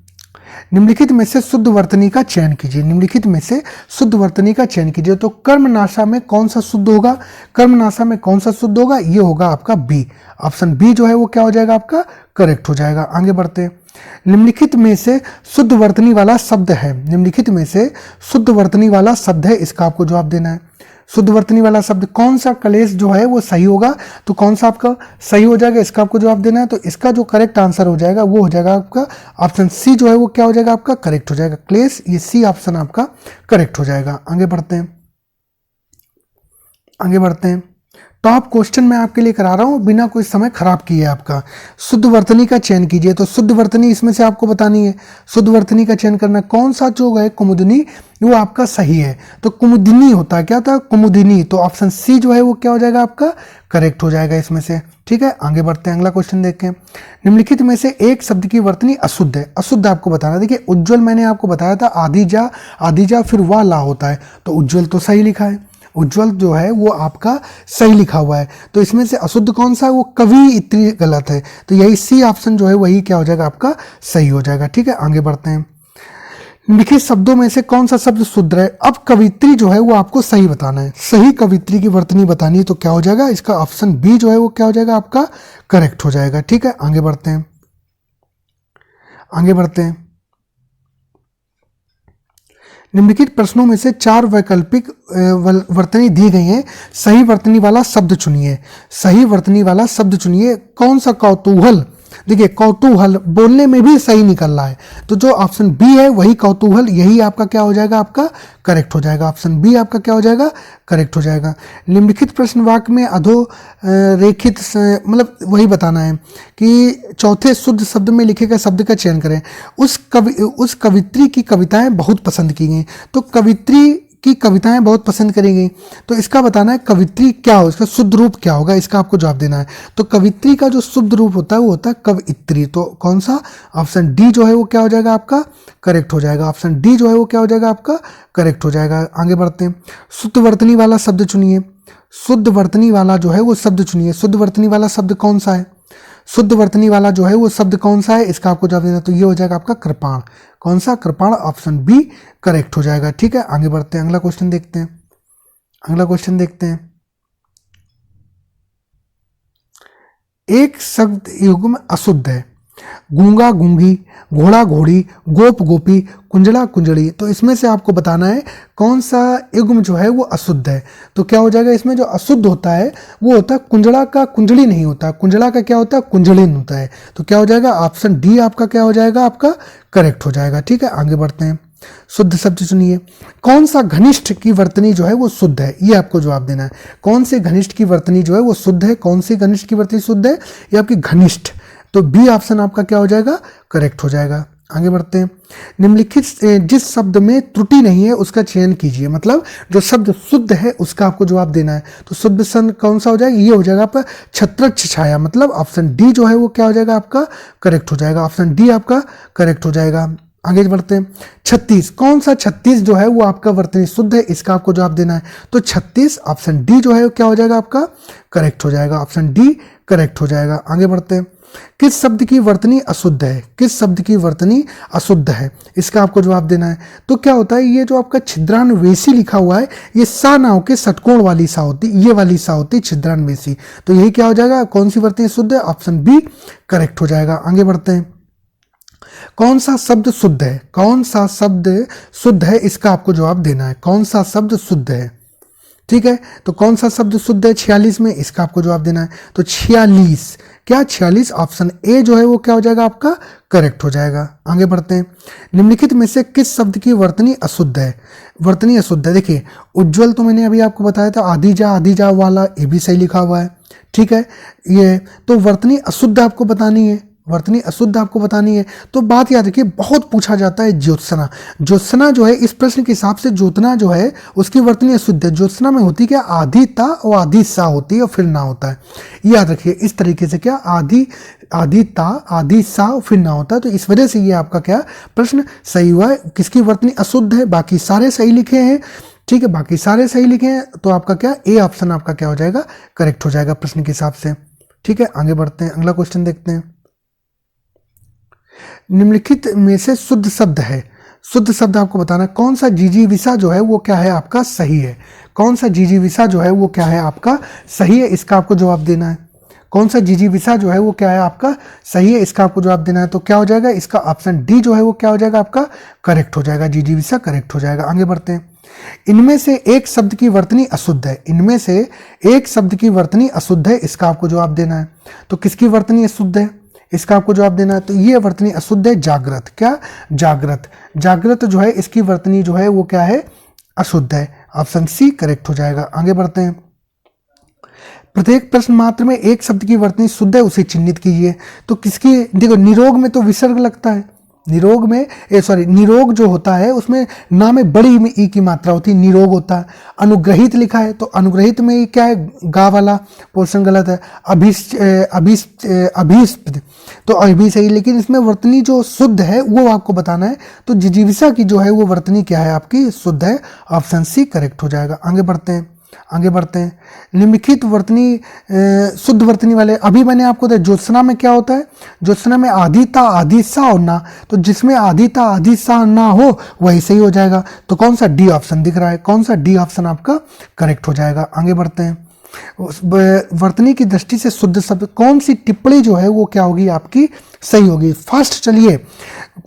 निम्नलिखित में से शुद्ध वर्तनी का चयन कीजिए। निम्नलिखित में से शुद्ध वर्तनी का चयन कीजिए। तो कर्मनाशा में कौन सा शुद्ध होगा? कर्मनाशा में कौन सा शुद्ध होगा? ये होगा आपका बी। ऑप्शन बी जो है वो क्या हो जाएगा आपका? करेक्ट हो जाएगा। आगे बढ़ते हैं। निम्नलिखित में से शुद्ध वर्तनी वाला शब्द है। निम्नलिखित में से शुद्ध वर्तनी वाला शब्द है, इसका आपको जवाब देना है। शुद्ध वर्तनी वाला शब्द कौन सा क्लेश जो है वो सही होगा? तो कौन सा आपका सही हो जाएगा? इसका आपको जवाब देना है। तो इसका जो करेक्ट आंसर हो जाएगा वो हो जाएगा आपका ऑप्शन सी जो है वो क्या हो जाएगा आपका? करेक्ट हो जाएगा। क्लेश, ये सी ऑप्शन आपका करेक्ट हो जाएगा। आगे बढ़ते हैं। आगे बढ़ते हैं। टॉप क्वेश्चन मैं आपके लिए करा रहा हूँ बिना कोई समय खराब किए आपका। शुद्ध वर्तनी का चयन कीजिए। तो शुद्ध वर्तनी इसमें से आपको बतानी है। शुद्ध वर्तनी का चयन करना, कौन सा जो है कुमुदनी वो आपका सही है? तो कुमुदिनी होता है, क्या होता है? कुमुदिनी। तो ऑप्शन सी जो है वो क्या हो जाएगा आपका? करेक्ट हो जाएगा इसमें से। ठीक है, आगे बढ़ते हैं। अगला क्वेश्चन देखते हैं। निम्नलिखित में से एक शब्द की वर्तनी अशुद्ध है। अशुद्ध आपको बताना। देखिए उज्ज्वल मैंने आपको बताया था, आदि जा फिर वाह ला होता है। तो उज्ज्वल तो सही लिखा है, उज्ज्वल जो है वो आपका सही लिखा हुआ है। तो इसमें से अशुद्ध कौन सा है? वो कवियत्री गलत है। तो यही सी ऑप्शन जो है वही क्या हो जाएगा आपका? सही हो जाएगा। ठीक है, आगे बढ़ते हैं। लिखित शब्दों में से कौन सा शब्द शुद्ध है? अब कवित्री जो है वो आपको सही बताना है, सही कवित्री की वर्तनी बतानी है। तो क्या हो जाएगा? इसका ऑप्शन बी जो है वो क्या हो जाएगा आपका? करेक्ट हो जाएगा। ठीक है, आगे बढ़ते हैं। आगे बढ़ते हैं। निम्नलिखित प्रश्नों में से 4 वैकल्पिक वर्तनी दी गई हैं। सही वर्तनी वाला शब्द चुनिए। सही वर्तनी वाला शब्द चुनिए। कौन सा कौतूहल? देखिए कौतूहल बोलने में भी सही निकल रहा है, तो जो ऑप्शन बी है वही कौतूहल, यही आपका क्या हो जाएगा, आपका करेक्ट हो जाएगा। ऑप्शन बी आपका क्या हो जाएगा, करेक्ट हो जाएगा। निम्नलिखित प्रश्न वाक्य में अधोरेखित मतलब वही बताना है कि चौथे शुद्ध शब्द में लिखे गए शब्द का चयन करें। उस कवित्री की कविताएं बहुत पसंद की गई, तो कवित्री की कविताएं बहुत पसंद करी गई, तो इसका बताना है कवित्री क्या हो, इसका शुद्ध रूप क्या होगा, इसका आपको जवाब देना है। तो कवित्री का जो शुद्ध रूप होता है वो होता है कवइत्री, तो कौन सा, ऑप्शन डी जो है वो क्या हो जाएगा आपका, करेक्ट हो जाएगा। ऑप्शन डी जो है वो क्या हो जाएगा आपका, करेक्ट हो जाएगा। आगे बढ़ते हैं, शुद्ध वर्तनी वाला शब्द चुनिए। शुद्ध वर्तनी वाला जो है वो शब्द चुनिए। शुद्ध वर्तनी वाला शब्द कौन सा है, शुद्ध वर्तनी वाला जो है वो शब्द कौन सा है, इसका आपको जवाब देना, तो ये हो जाएगा आपका कृपाण। कौन सा, कृपाण, ऑप्शन बी करेक्ट हो जाएगा। ठीक है, आगे बढ़ते हैं, अगला क्वेश्चन देखते हैं। अगला क्वेश्चन देखते हैं, एक शब्द युग्म अशुद्ध है, गूंगा गूंगी, घोड़ा घोड़ी, गोप गोपी, कुंजड़ा कुंजड़ी, तो इसमें से आपको बताना है कौन सा युग्म जो है वो अशुद्ध है। तो क्या हो जाएगा, इसमें जो अशुद्ध होता है वो होता है कुंजड़ा का कुंजड़ी नहीं होता, कुंजड़ा का क्या होता है, कुंजड़िन होता है। तो क्या हो जाएगा, ऑप्शन डी आपका क्या हो जाएगा, आपका करेक्ट हो जाएगा। ठीक है, आगे बढ़ते हैं, शुद्ध शब्द सुनिए। कौन सा घनिष्ठ की वर्तनी जो है वो शुद्ध है, ये आपको जवाब देना है। कौन से घनिष्ठ की वर्तनी जो है वो शुद्ध है, कौन सी घनिष्ठ की वर्तनी शुद्ध है, ये आपकी घनिष्ठ, तो बी ऑप्शन आपका क्या हो जाएगा, करेक्ट हो जाएगा। आगे बढ़ते हैं, निम्नलिखित जिस शब्द में त्रुटि नहीं है उसका चयन कीजिए, मतलब जो शब्द शुद्ध है उसका आपको जवाब देना है। तो शुद्ध शब्द कौन सा हो जाएगा, ये हो जाएगा आपका छत्रछ छाया, मतलब ऑप्शन डी जो है वो क्या हो जाएगा आपका, करेक्ट हो जाएगा। ऑप्शन डी आपका करेक्ट हो जाएगा। आगे बढ़ते हैं, 36, कौन सा 36 जो है वो आपका वर्तनी शुद्ध है, इसका आपको जवाब देना है। तो 36 ऑप्शन डी जो है वो क्या हो जाएगा आपका, करेक्ट हो जाएगा। ऑप्शन डी करेक्ट हो जाएगा। आगे बढ़ते हैं, किस शब्द की वर्तनी अशुद्ध है, किस शब्द की वर्तनी अशुद्ध है, इसका आपको जवाब देना है। तो क्या होता है, ये जो आपका छिद्रान्वेषी लिखा हुआ है, ये सा ना होके षटकोण वाली सा होती, ये वाली सा होती छिद्रान्वेषी, तो यही क्या हो जाएगा, कौन सी वर्तनी शुद्ध है, ऑप्शन बी करेक्ट हो जाएगा। आगे बढ़ते हैं, कौन सा शब्द शुद्ध है, कौन सा शब्द शुद्ध है, इसका आपको जवाब देना है। कौन सा शब्द शुद्ध है, ठीक है, तो कौन सा शब्द शुद्ध है 46 में, इसका आपको जवाब देना है। तो 46 क्या, 46 ऑप्शन ए जो है वो क्या हो जाएगा आपका, करेक्ट हो जाएगा। आगे बढ़ते हैं, निम्नलिखित में से किस शब्द की वर्तनी अशुद्ध है, वर्तनी अशुद्ध है। देखिए उज्ज्वल तो मैंने अभी आपको बताया था, आधी जा वाला, ये भी सही लिखा हुआ है, ठीक है। ये तो वर्तनी अशुद्ध आपको बतानी है, वर्तनी अशुद्ध आपको बतानी है। तो बात याद रखिए, बहुत पूछा जाता है ज्योत्सना, ज्योत्सना जो है इस प्रश्न के हिसाब से ज्योतना जो है उसकी वर्तनी अशुद्ध है। ज्योत्सना में होती क्या, आधी ता और आधी सा होती है और फिर ना होता है, ये याद रखिए। इस तरीके से क्या, आधी ता आधी सा और फिर ना होता है, तो इस वजह से ये आपका क्या प्रश्न सही हुआ है। किसकी वर्तनी अशुद्ध है, बाकी सारे सही लिखे हैं, ठीक है, बाकी सारे सही लिखे हैं, तो आपका क्या ए ऑप्शन आपका क्या हो जाएगा, करेक्ट हो जाएगा प्रश्न के हिसाब से। ठीक है, आगे बढ़ते हैं, अगला क्वेश्चन देखते हैं। निम्नलिखित में से शुद्ध शब्द है, शुद्ध शब्द आपको बताना है। कौन सा जिजीविषा जो है वो क्या है आपका सही है, कौन सा जिजीविषा जो है वो क्या है आपका सही है, इसका आपको जवाब देना है। कौन सा जिजीविषा जो है वो क्या है आपका सही है, इसका आपको जवाब देना है। तो क्या हो जाएगा, इसका ऑप्शन डी जो है वो क्या हो जाएगा आपका करेक्ट हो जाएगा, जिजीविषा करेक्ट हो जाएगा। आगे बढ़ते हैं, इनमें से एक शब्द की वर्तनी अशुद्ध है, इनमें से एक शब्द की वर्तनी अशुद्ध है, इसका आपको जवाब देना है। तो किसकी वर्तनी अशुद्ध है, इसका आपको जवाब देना है। तो ये वर्तनी अशुद्ध है जागृत, क्या, जागृत, जागृत जो है इसकी वर्तनी जो है वो क्या है अशुद्ध है, ऑप्शन सी करेक्ट हो जाएगा। आगे बढ़ते हैं, प्रत्येक प्रश्न मात्र में एक शब्द की वर्तनी शुद्ध है उसे चिन्हित कीजिए। तो किसकी, देखो निरोग में तो विसर्ग लगता है, निरोग में निरोग जो होता है उसमें ना में बड़ी में ई की मात्रा होती है, निरोग होता है। अनुग्रहित लिखा है, तो अनुग्रहित में क्या है, गा वाला पोर्शन गलत है। अभीष्ट तो अभी सही, लेकिन इसमें वर्तनी जो शुद्ध है वो आपको बताना है। तो जिजीविषा की जो है वो वर्तनी क्या है आपकी शुद्ध है, ऑप्शन सी करेक्ट हो जाएगा। आगे बढ़ते हैं, आगे बढ़ते हैं, निम्नलिखित वर्तनी शुद्ध वर्तनी वाले, अभी मैंने आपको बताया ज्योत्सना में क्या होता है, ज्योत्सना में आधी ता आधी सा और ना, तो जिसमें आधी ता आधी सा ना हो वही सही हो जाएगा। तो कौन सा डी ऑप्शन दिख रहा है, कौन सा डी ऑप्शन आपका करेक्ट हो जाएगा। आगे बढ़ते हैं, वर्तनी की दृष्टि से शुद्ध शब्द, कौन सी टिप्पणी जो है वो क्या होगी आपकी सही होगी। फर्स्ट चलिए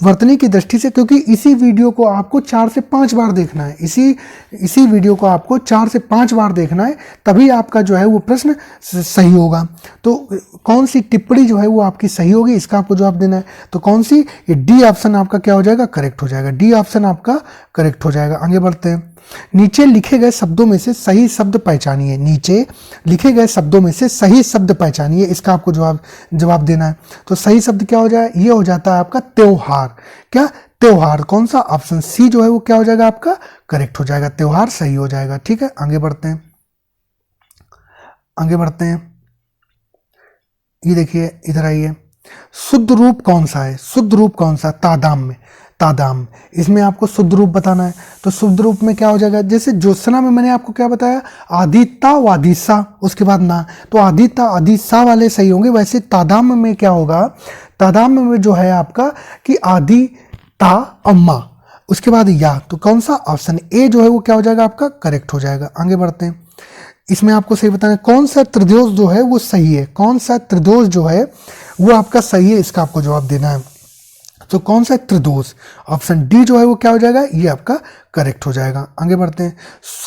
वर्तनी की दृष्टि से, क्योंकि इसी वीडियो को आपको 4 से 5 बार देखना है, इसी वीडियो को आपको 4 से 5 बार देखना है, तभी आपका जो है वो प्रश्न सही होगा। तो कौन सी टिप्पणी जो है वो आपकी सही होगी, इसका आपको जवाब देना है। तो कौन सी, ये डी ऑप्शन आपका क्या हो जाएगा, करेक्ट हो जाएगा। डी ऑप्शन आपका करेक्ट हो जाएगा। आगे बढ़ते हैं। नीचे लिखे गए शब्दों में से सही शब्द पहचानिए। नीचे लिखे गए शब्दों में से सही शब्द पहचानिए, इसका आपको जवाब देना है। तो सही शब्द क्या हो जाए, ये हो जाता है आपका त्योहार। क्या, त्योहार। कौन सा, ऑप्शन सी जो है वो क्या हो जाएगा आपका करेक्ट हो जाएगा, त्योहार सही हो जाएगा। ठीक है, आगे बढ़ते हैं। आगे बढ़ते हैं, ये देखिए इधर आइए। शुद्ध रूप कौन सा है, शुद्ध रूप कौन सा, तादाम में, तादाम, इसमें आपको शुद्ध रूप बताना है। तो शुद्ध रूप में क्या हो जाएगा, जैसे ज्योत्सना में मैंने आपको क्या बताया, आदिता वादिसा, उसके बाद ना, तो आदिता आदिसा वाले सही होंगे। वैसे तादाम में क्या होगा, तादाम में जो है आपका कि आदि ता अम्मा, उसके बाद या, तो कौन सा, ऑप्शन ए जो है वो क्या हो जाएगा आपका करेक्ट हो जाएगा। आगे बढ़ते हैं। इसमें आपको सही बताना है कौन सा त्रिदोष जो है वो सही है, कौन सा त्रिदोष जो है वो आपका सही है, इसका आपको जवाब देना है। तो कौन सा त्रिदोष, ऑप्शन डी जो है वो क्या हो जाएगा, ये आपका करेक्ट हो जाएगा। आगे बढ़ते हैं।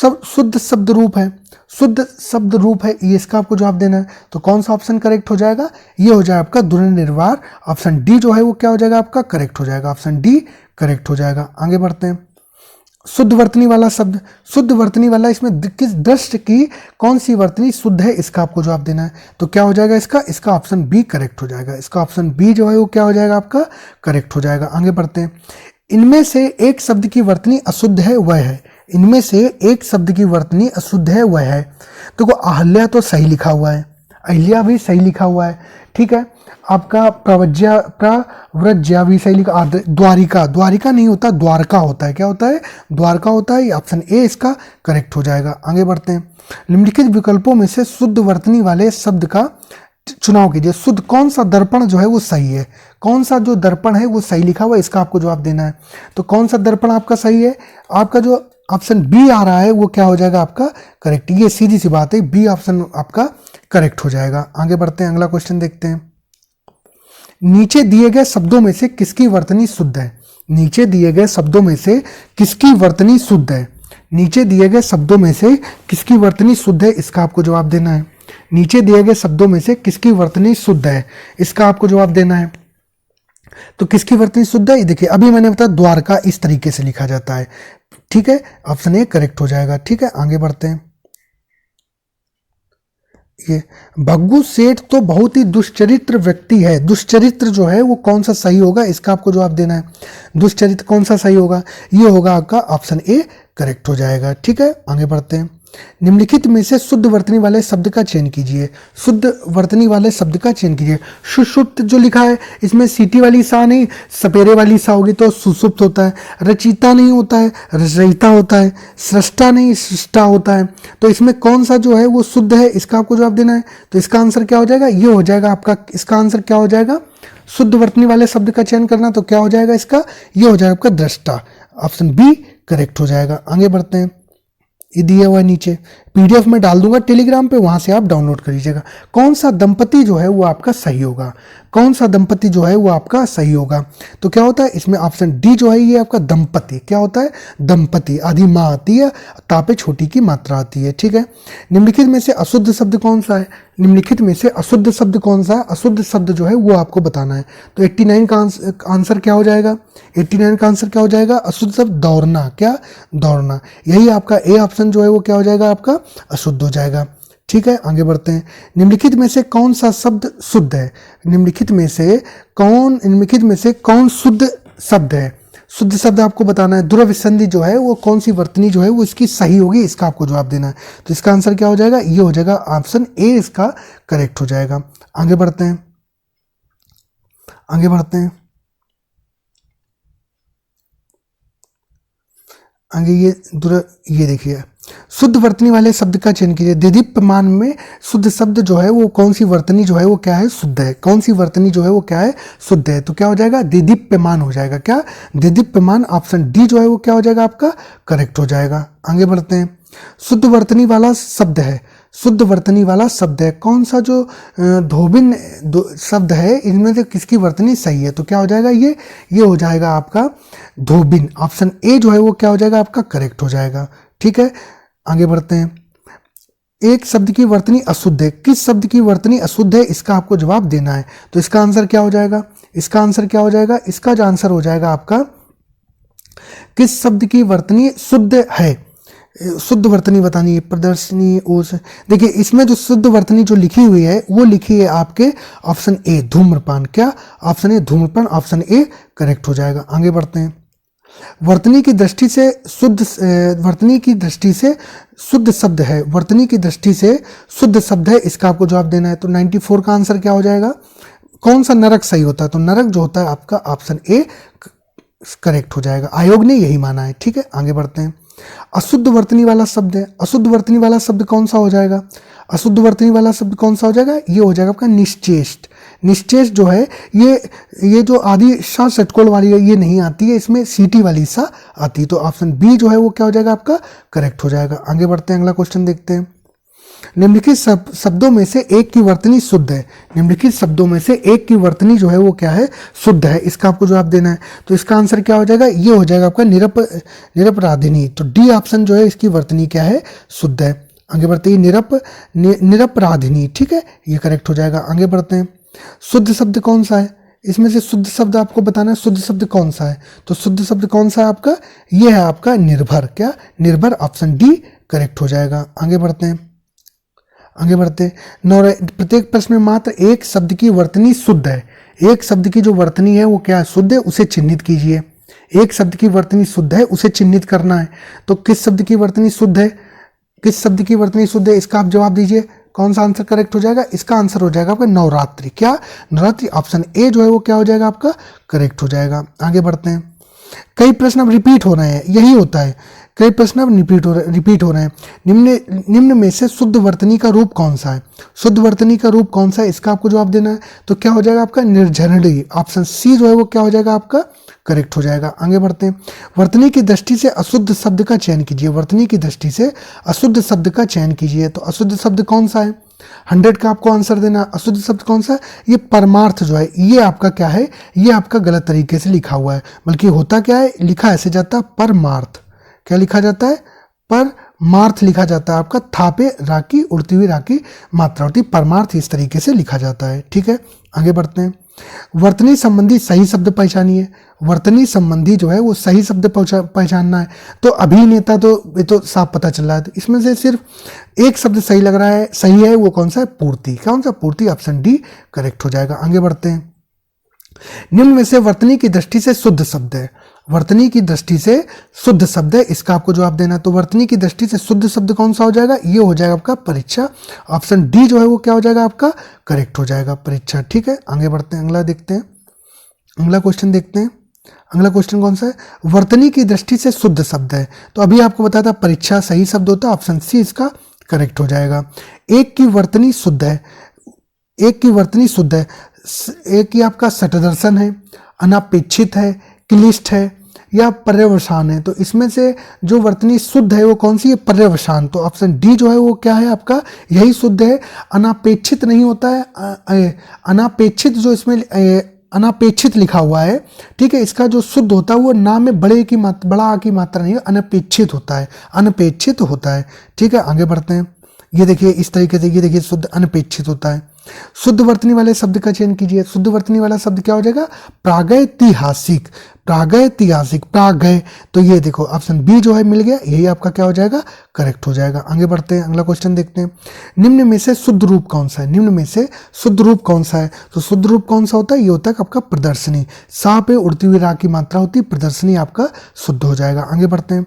सब शुद्ध शब्द रूप है, शुद्ध शब्द रूप है, ये इसका आपको जवाब देना है। तो कौन सा ऑप्शन करेक्ट हो जाएगा, ये हो जाएगा आपका दुर्निर्वार। ऑप्शन डी जो है वो क्या हो जाएगा आपका करेक्ट हो जाएगा, ऑप्शन डी करेक्ट हो जाएगा। आगे बढ़ते हैं। शुद्ध वर्तनी वाला शब्द, शुद्ध वर्तनी वाला, इसमें किस दृष्टि की कौन सी वर्तनी शुद्ध है, इसका आपको जवाब देना है। तो क्या हो जाएगा इसका ऑप्शन बी करेक्ट हो जाएगा, इसका ऑप्शन बी जो है वो क्या हो जाएगा आपका करेक्ट हो जाएगा। आगे बढ़ते हैं। इनमें से एक शब्द की वर्तनी अशुद्ध है वह है, इनमें से एक शब्द की वर्तनी अशुद्ध है वह है। देखो अहल्या तो सही लिखा हुआ है, अहिल्या भी सही लिखा हुआ है, ठीक है। आपका प्रव्रज्या भी सही लिखा, द्वारिका, द्वारिका नहीं होता, द्वारका होता है। क्या होता है, द्वारका होता है। ऑप्शन ए इसका करेक्ट हो जाएगा। आगे बढ़ते हैं। निम्नलिखित विकल्पों में से शुद्ध वर्तनी वाले शब्द का चुनाव कीजिए। शुद्ध, कौन सा दर्पण जो है वो सही है, कौन सा जो दर्पण है वो सही लिखा हुआ है, इसका आपको जवाब देना है। तो कौन सा दर्पण आपका सही है, आपका जो ऑप्शन बी आ रहा है वो क्या हो जाएगा आपका करेक्ट। ये सीधी सी बात है, बी ऑप्शन आपका करेक्ट हो जाएगा। आगे बढ़ते हैं, अगला क्वेश्चन देखते हैं। नीचे दिए गए शब्दों में से किसकी वर्तनी शुद्ध है, नीचे दिए गए शब्दों में से किसकी वर्तनी शुद्ध है, नीचे दिए गए शब्दों में से किसकी वर्तनी शुद्ध है, इसका आपको जवाब देना है। नीचे दिए गए शब्दों में से किसकी वर्तनी शुद्ध है, इसका आपको जवाब देना है। तो किसकी वर्तनी शुद्ध है, देखिए अभी मैंने बताया द्वारका इस तरीके से लिखा जाता है, ठीक है। ऑप्शन ए करेक्ट हो जाएगा, ठीक है। आगे बढ़ते हैं। ये भग्गू सेठ तो बहुत ही दुष्चरित्र व्यक्ति है, दुष्चरित्र जो है वो कौन सा सही होगा, इसका आपको जवाब देना है। दुष्चरित्र कौन सा सही होगा, ये होगा आपका ऑप्शन ए करेक्ट हो जाएगा, ठीक है। आगे बढ़ते हैं। निम्नलिखित में से शुद्ध वर्तनी वाले शब्द का चयन कीजिए, शुद्ध वर्तनी वाले शब्द का चयन कीजिए। सुषुप्त जो लिखा है इसमें सीटी वाली सा नहीं, सपेरे वाली सा होगी तो सुसुप्त होता है। रचिता नहीं होता है, रचयिता होता है। सृष्टा नहीं, सृष्टा होता है। तो इसमें कौन सा जो है वो शुद्ध है, इसका आपको जवाब देना है। तो इसका आंसर क्या हो जाएगा, ये हो जाएगा आपका, इसका आंसर क्या हो जाएगा, शुद्ध वर्तनी वाले शब्द का चयन करना। तो क्या हो जाएगा इसका, ये हो जाएगा आपका दृष्टा, ऑप्शन बी करेक्ट हो जाएगा। आगे बढ़ते हैं। ये दिया हुआ है नीचे, पीडीएफ में डाल दूंगा टेलीग्राम पे, वहां से आप डाउनलोड कर लीजिएगा। कौन सा दंपति जो है वो आपका सही होगा, कौन सा दंपति जो है वो आपका सही होगा। तो क्या होता है इसमें ऑप्शन डी जो है ये आपका दंपति, क्या होता है दंपति, आधी माँ आती है, तापे छोटी की मात्रा आती है, ठीक है। निम्नलिखित में से अशुद्ध शब्द कौन सा है, निम्नलिखित में से अशुद्ध शब्द कौन सा है, अशुद्ध शब्द जो है वो आपको बताना है। तो 89 का आंसर क्या हो जाएगा, 89 का आंसर क्या हो जाएगा, अशुद्ध शब्द दौड़ना, क्या दौड़ना, यही आपका ए ऑप्शन जो है वो क्या हो जाएगा आपका अशुद्ध हो जाएगा, ठीक है। आगे बढ़ते हैं। निम्नलिखित में से कौन सा शब्द शुद्ध है, निम्नलिखित में से कौन शुद्ध शब्द है, शुद्ध शब्द आपको बताना है। द्रव्य संधि जो है वो कौन सी वर्तनी जो है वो इसकी सही होगी, इसका आपको जवाब देना है। तो इसका आंसर क्या हो जाएगा, ये हो जाएगा ऑप्शन ए इसका करेक्ट हो जाएगा। आगे बढ़ते हैं, आगे बढ़ते हैं। आगे ये देखिए, शुद्ध वर्तनी वाले शब्द का चयन कीजिए। दिदीप्यमान में शुद्ध शब्द जो है वो कौन सी वर्तनी जो है वो क्या है शुद्ध है, कौन सी वर्तनी जो है वो क्या है शुद्ध है। तो क्या हो जाएगा, दिदीप्यमान हो जाएगा, क्या दिदीप्यमान, ऑप्शन डी जो है वो क्या हो जाएगा आपका करेक्ट हो जाएगा। आगे बढ़ते हैं। शुद्ध वर्तनी वाला शब्द है, शुद्ध वर्तनी वाला शब्द है, कौन सा जो धोबिन शब्द है इनमें से किसकी वर्तनी सही है? तो क्या हो जाएगा ये हो जाएगा आपका धोबिन। ऑप्शन ए जो है वो क्या हो जाएगा आपका करेक्ट हो जाएगा। ठीक है, आगे बढ़ते हैं। एक शब्द की वर्तनी अशुद्ध है, किस शब्द की वर्तनी अशुद्ध है इसका आपको जवाब देना है। तो इसका आंसर क्या हो जाएगा? इसका आंसर क्या हो जाएगा? इसका जो आंसर हो जाएगा आपका किस शब्द की वर्तनी शुद्ध है, शुद्ध वर्तनी बतानी है। प्रदर्शनी ओस, देखिए इसमें जो शुद्ध वर्तनी जो लिखी हुई है वो लिखी है आपके ऑप्शन ए धूम्रपान। क्या? ऑप्शन ए धूम्रपान, ऑप्शन ए करेक्ट हो जाएगा। आगे बढ़ते हैं। वर्तनी की दृष्टि से शुद्ध, वर्तनी की दृष्टि से शुद्ध शब्द है, वर्तनी की दृष्टि से शुद्ध शब्द है, इसका आपको जवाब देना है। तो 94 का आंसर क्या हो जाएगा? कौन सा नरक सही होता है? तो नरक जो होता है आपका ऑप्शन ए करेक्ट हो जाएगा। आयोग ने यही माना है। ठीक है, आगे बढ़ते हैं। अशुद्ध वर्तनी वाला शब्द है, अशुद्ध वर्तनी वाला शब्द कौन सा हो जाएगा? अशुद्ध वर्तनी वाला शब्द कौन सा हो जाएगा? ये हो जाएगा आपका निश्चेष्ट। निश्चेष्ट जो है ये जो आदि सा षटकोण वाली है ये नहीं आती है, इसमें सीटी वाली सा आती है। तो ऑप्शन बी जो है वो क्या हो जाएगा आपका करेक्ट हो जाएगा। आगे बढ़ते हैं, अगला क्वेश्चन देखते हैं। निम्नलिखित शब्दों में से एक की वर्तनी शुद्ध है, निम्नलिखित शब्दों में से एक की वर्तनी जो है वो क्या है? शुद्ध है, इसका आपको जवाब देना है। तो इसका आंसर क्या हो जाएगा? ये हो जाएगा आपका निरपराधिनी। तो डी ऑप्शन जो है इसकी वर्तनी क्या है? शुद्ध है। आगे बढ़ते हैं। निरपराधिनी, ठीक है, ये करेक्ट हो जाएगा। आगे बढ़ते हैं। शुद्ध शब्द कौन सा है? इसमें से शुद्ध शब्द आपको बताना है, शुद्ध शब्द कौन सा है? तो शुद्ध शब्द कौन सा है आपका? ये है आपका निर्भर। क्या? निर्भर, ऑप्शन डी करेक्ट हो जाएगा। आगे बढ़ते हैं, आगे बढ़ते। प्रत्येक प्रश्न में मात्र एक शब्द की वर्तनी शुद्ध है, एक शब्द की जो वर्तनी है वो क्या है? शुद्ध है, उसे चिन्हित कीजिए। एक शब्द की वर्तनी शुद्ध है, उसे चिन्हित करना है। तो किस शब्द की वर्तनी शुद्ध है? किस शब्द की वर्तनी शुद्ध है इसका आप जवाब दीजिए। कौन सा आंसर करेक्ट हो जाएगा? इसका आंसर हो जाएगा आपका नवरात्रि। क्या? नवरात्रि, ऑप्शन ए जो है वो क्या हो जाएगा आपका करेक्ट हो जाएगा। आगे बढ़ते हैं। कई प्रश्न अब रिपीट हो रहे हैं, यही होता है, कई प्रश्न अब रिपीट हो रहे हैं। निम्न में से शुद्ध वर्तनी का रूप कौन सा है? शुद्ध वर्तनी का रूप कौन सा है इसका आपको जवाब देना है। तो क्या हो जाएगा आपका निर्झरणी, ऑप्शन सी जो है वो क्या हो जाएगा आपका करेक्ट हो जाएगा। आगे बढ़ते हैं। वर्तनी की दृष्टि से अशुद्ध शब्द का चयन कीजिए, वर्तनी की दृष्टि से अशुद्ध शब्द का चयन कीजिए। तो अशुद्ध शब्द कौन सा है? 100 का आपको आंसर देना। अशुद्ध शब्द कौन सा है? ये परमार्थ जो है ये आपका क्या है? ये आपका गलत तरीके से लिखा हुआ है, बल्कि होता क्या है? लिखा ऐसे जाता है परमार्थ। क्या लिखा जाता है? परमार्थ लिखा जाता है आपका, था पे राकी उड़ती हुई राकी मात्रा होती, परमार्थ इस तरीके से लिखा जाता है। ठीक है, आगे बढ़ते हैं। वर्तनी संबंधी सही शब्द पहचानिए, वर्तनी संबंधी जो है वो सही शब्द पहचानना है। तो अभिनेता तो ये तो साफ पता चल रहा है, तो इसमें से सिर्फ एक शब्द सही लग रहा है, सही है, वो कौन सा है? पूर्ति। कौन सा? पूर्ति, ऑप्शन डी करेक्ट हो जाएगा। आगे बढ़ते हैं। निम्न में से वर्तनी की दृष्टि से शुद्ध शब्द है, वर्तनी की दृष्टि से शुद्ध शब्द है, इसका आपको जवाब देना है। तो वर्तनी की दृष्टि से शुद्ध शब्द कौन सा हो जाएगा? ये हो जाएगा आपका परीक्षा, ऑप्शन डी जो है वो क्या हो जाएगा आपका करेक्ट हो जाएगा, परीक्षा। ठीक है, आगे बढ़ते हैं, अगला देखते हैं, अगला क्वेश्चन देखते हैं। अगला क्वेश्चन कौन सा है? वर्तनी की दृष्टि से शुद्ध शब्द है, तो अभी आपको बताया था परीक्षा सही शब्द होता है, ऑप्शन सी इसका करेक्ट हो जाएगा। एक की वर्तनी शुद्ध है, एक की वर्तनी शुद्ध है, एक ही आपका सटदर्शन है, अनापेक्षित है, क्लिष्ट है या पर्यवसान है। तो इसमें से जो वर्तनी शुद्ध है वो कौन सी है? पर्यवसान। तो ऑप्शन डी जो है वो क्या है आपका? यही शुद्ध है। अनापेक्षित नहीं होता है, अनापेक्षित जो इसमें अनापेक्षित लिखा हुआ है, ठीक है, इसका जो शुद्ध होता है वो ना में बड़े की मात्रा, बड़ा आ की मात्रा नहीं है, अनपेक्षित होता है, अनपेक्षित होता है। ठीक है, आगे बढ़ते हैं। ये देखिए इस तरीके से, ये देखिए शुद्ध अनपेक्षित होता है। शुद्ध वर्तनी वाले शब्द का चयन कीजिए। शुद्ध वर्तनी वाला शब्द क्या हो जाएगा? प्रागैतिहासिक, प्रागैतिहासिक, प्रागै। तो ये देखो ऑप्शन बी जो है मिल गया, यही आपका क्या हो जाएगा करेक्ट हो जाएगा। आगे बढ़ते हैं, अगला क्वेश्चन देखते हैं। निम्न में से शुद्ध रूप कौन सा है? निम्न में से शुद्ध रूप कौन सा है? तो शुद्ध रूप कौन सा होता है? ये होता है आपका प्रदर्शनी, सा पे उड़ती हुई रा की मात्रा होती है, प्रदर्शनी आपका शुद्ध हो जाएगा। आगे बढ़ते हैं।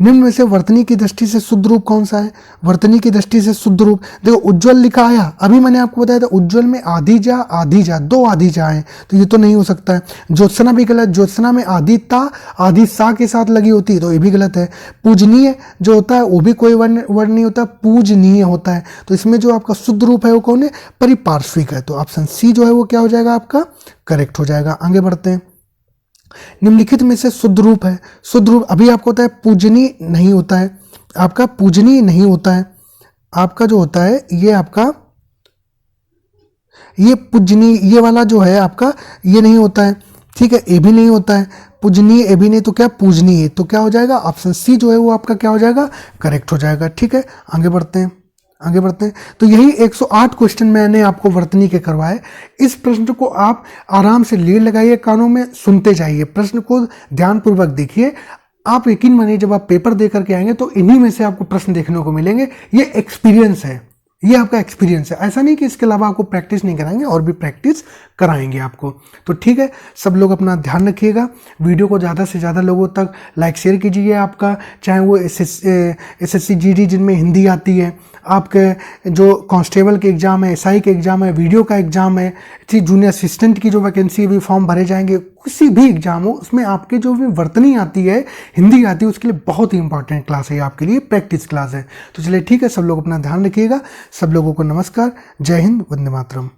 निम्न में से वर्तनी की दृष्टि से शुद्ध रूप कौन सा है? वर्तनी की दृष्टि से शुद्ध रूप देखो, उज्ज्वल लिखा आया, अभी मैंने आपको बताया था उज्ज्वल में आधी जा, दो आधी जा है, तो ये तो नहीं हो सकता है। ज्योत्सना भी गलत, ज्योत्सना में आधी ता आधी सा के साथ लगी होती है, तो ये भी गलत है। पूजनीय जो होता है वो भी कोई वर्ण नहीं होता, पूजनीय होता है। तो इसमें जो आपका शुद्ध रूप है वो कौन है? परिपार्श्विक है। तो ऑप्शन सी जो है वो क्या हो जाएगा आपका करेक्ट हो जाएगा। आगे बढ़ते हैं। निम्नलिखित में से शुद्ध रूप है, शुद्ध रूप अभी आपको होता है पूजनीय नहीं होता है, आपका पूजनीय नहीं होता है, आपका जो होता है ये आपका ये पूजनीय, ये वाला जो है आपका ये नहीं होता है, ठीक है, ए भी नहीं होता है, पूजनीय ए भी नहीं, तो क्या पूजनीय, तो क्या हो जाएगा ऑप्शन सी जो है वो आपका क्या हो जाएगा, करेक्ट हो जाएगा। ठीक है, आगे बढ़ते हैं, आगे बढ़ते हैं। तो यही 108 क्वेश्चन मैंने आपको वर्तनी के करवाए। इस प्रश्न को आप आराम से लीड लगाइए, कानों में सुनते जाइए, प्रश्न को ध्यानपूर्वक देखिए। आप यकीन मानिए जब आप पेपर दे करके आएंगे तो इन्हीं में से आपको प्रश्न देखने को मिलेंगे। ये एक्सपीरियंस है, ये आपका एक्सपीरियंस है, ऐसा नहीं कि इसके अलावा आपको प्रैक्टिस नहीं कराएंगे, और भी प्रैक्टिस कराएंगे आपको। तो ठीक है, सब लोग अपना ध्यान रखिएगा, वीडियो को ज़्यादा से ज़्यादा लोगों तक लाइक शेयर कीजिए। आपका चाहे वो SSC GD जिनमें हिंदी आती है, आपके जो कांस्टेबल के एग्ज़ाम है, SI के एग्ज़ाम है, वीडियो का एग्ज़ाम है, ठीक, जूनियर असिस्टेंट की जो वैकेंसी भी फॉर्म भरे जाएंगे, किसी भी एग्ज़ाम हो उसमें आपके जो भी वर्तनी आती है, हिंदी आती है, उसके लिए बहुत ही इंपॉर्टेंट क्लास है, आपके लिए प्रैक्टिस क्लास है। तो चलिए ठीक है, सब लोग अपना ध्यान रखिएगा। सब लोगों को नमस्कार, जय हिंद, वंदे मातरम।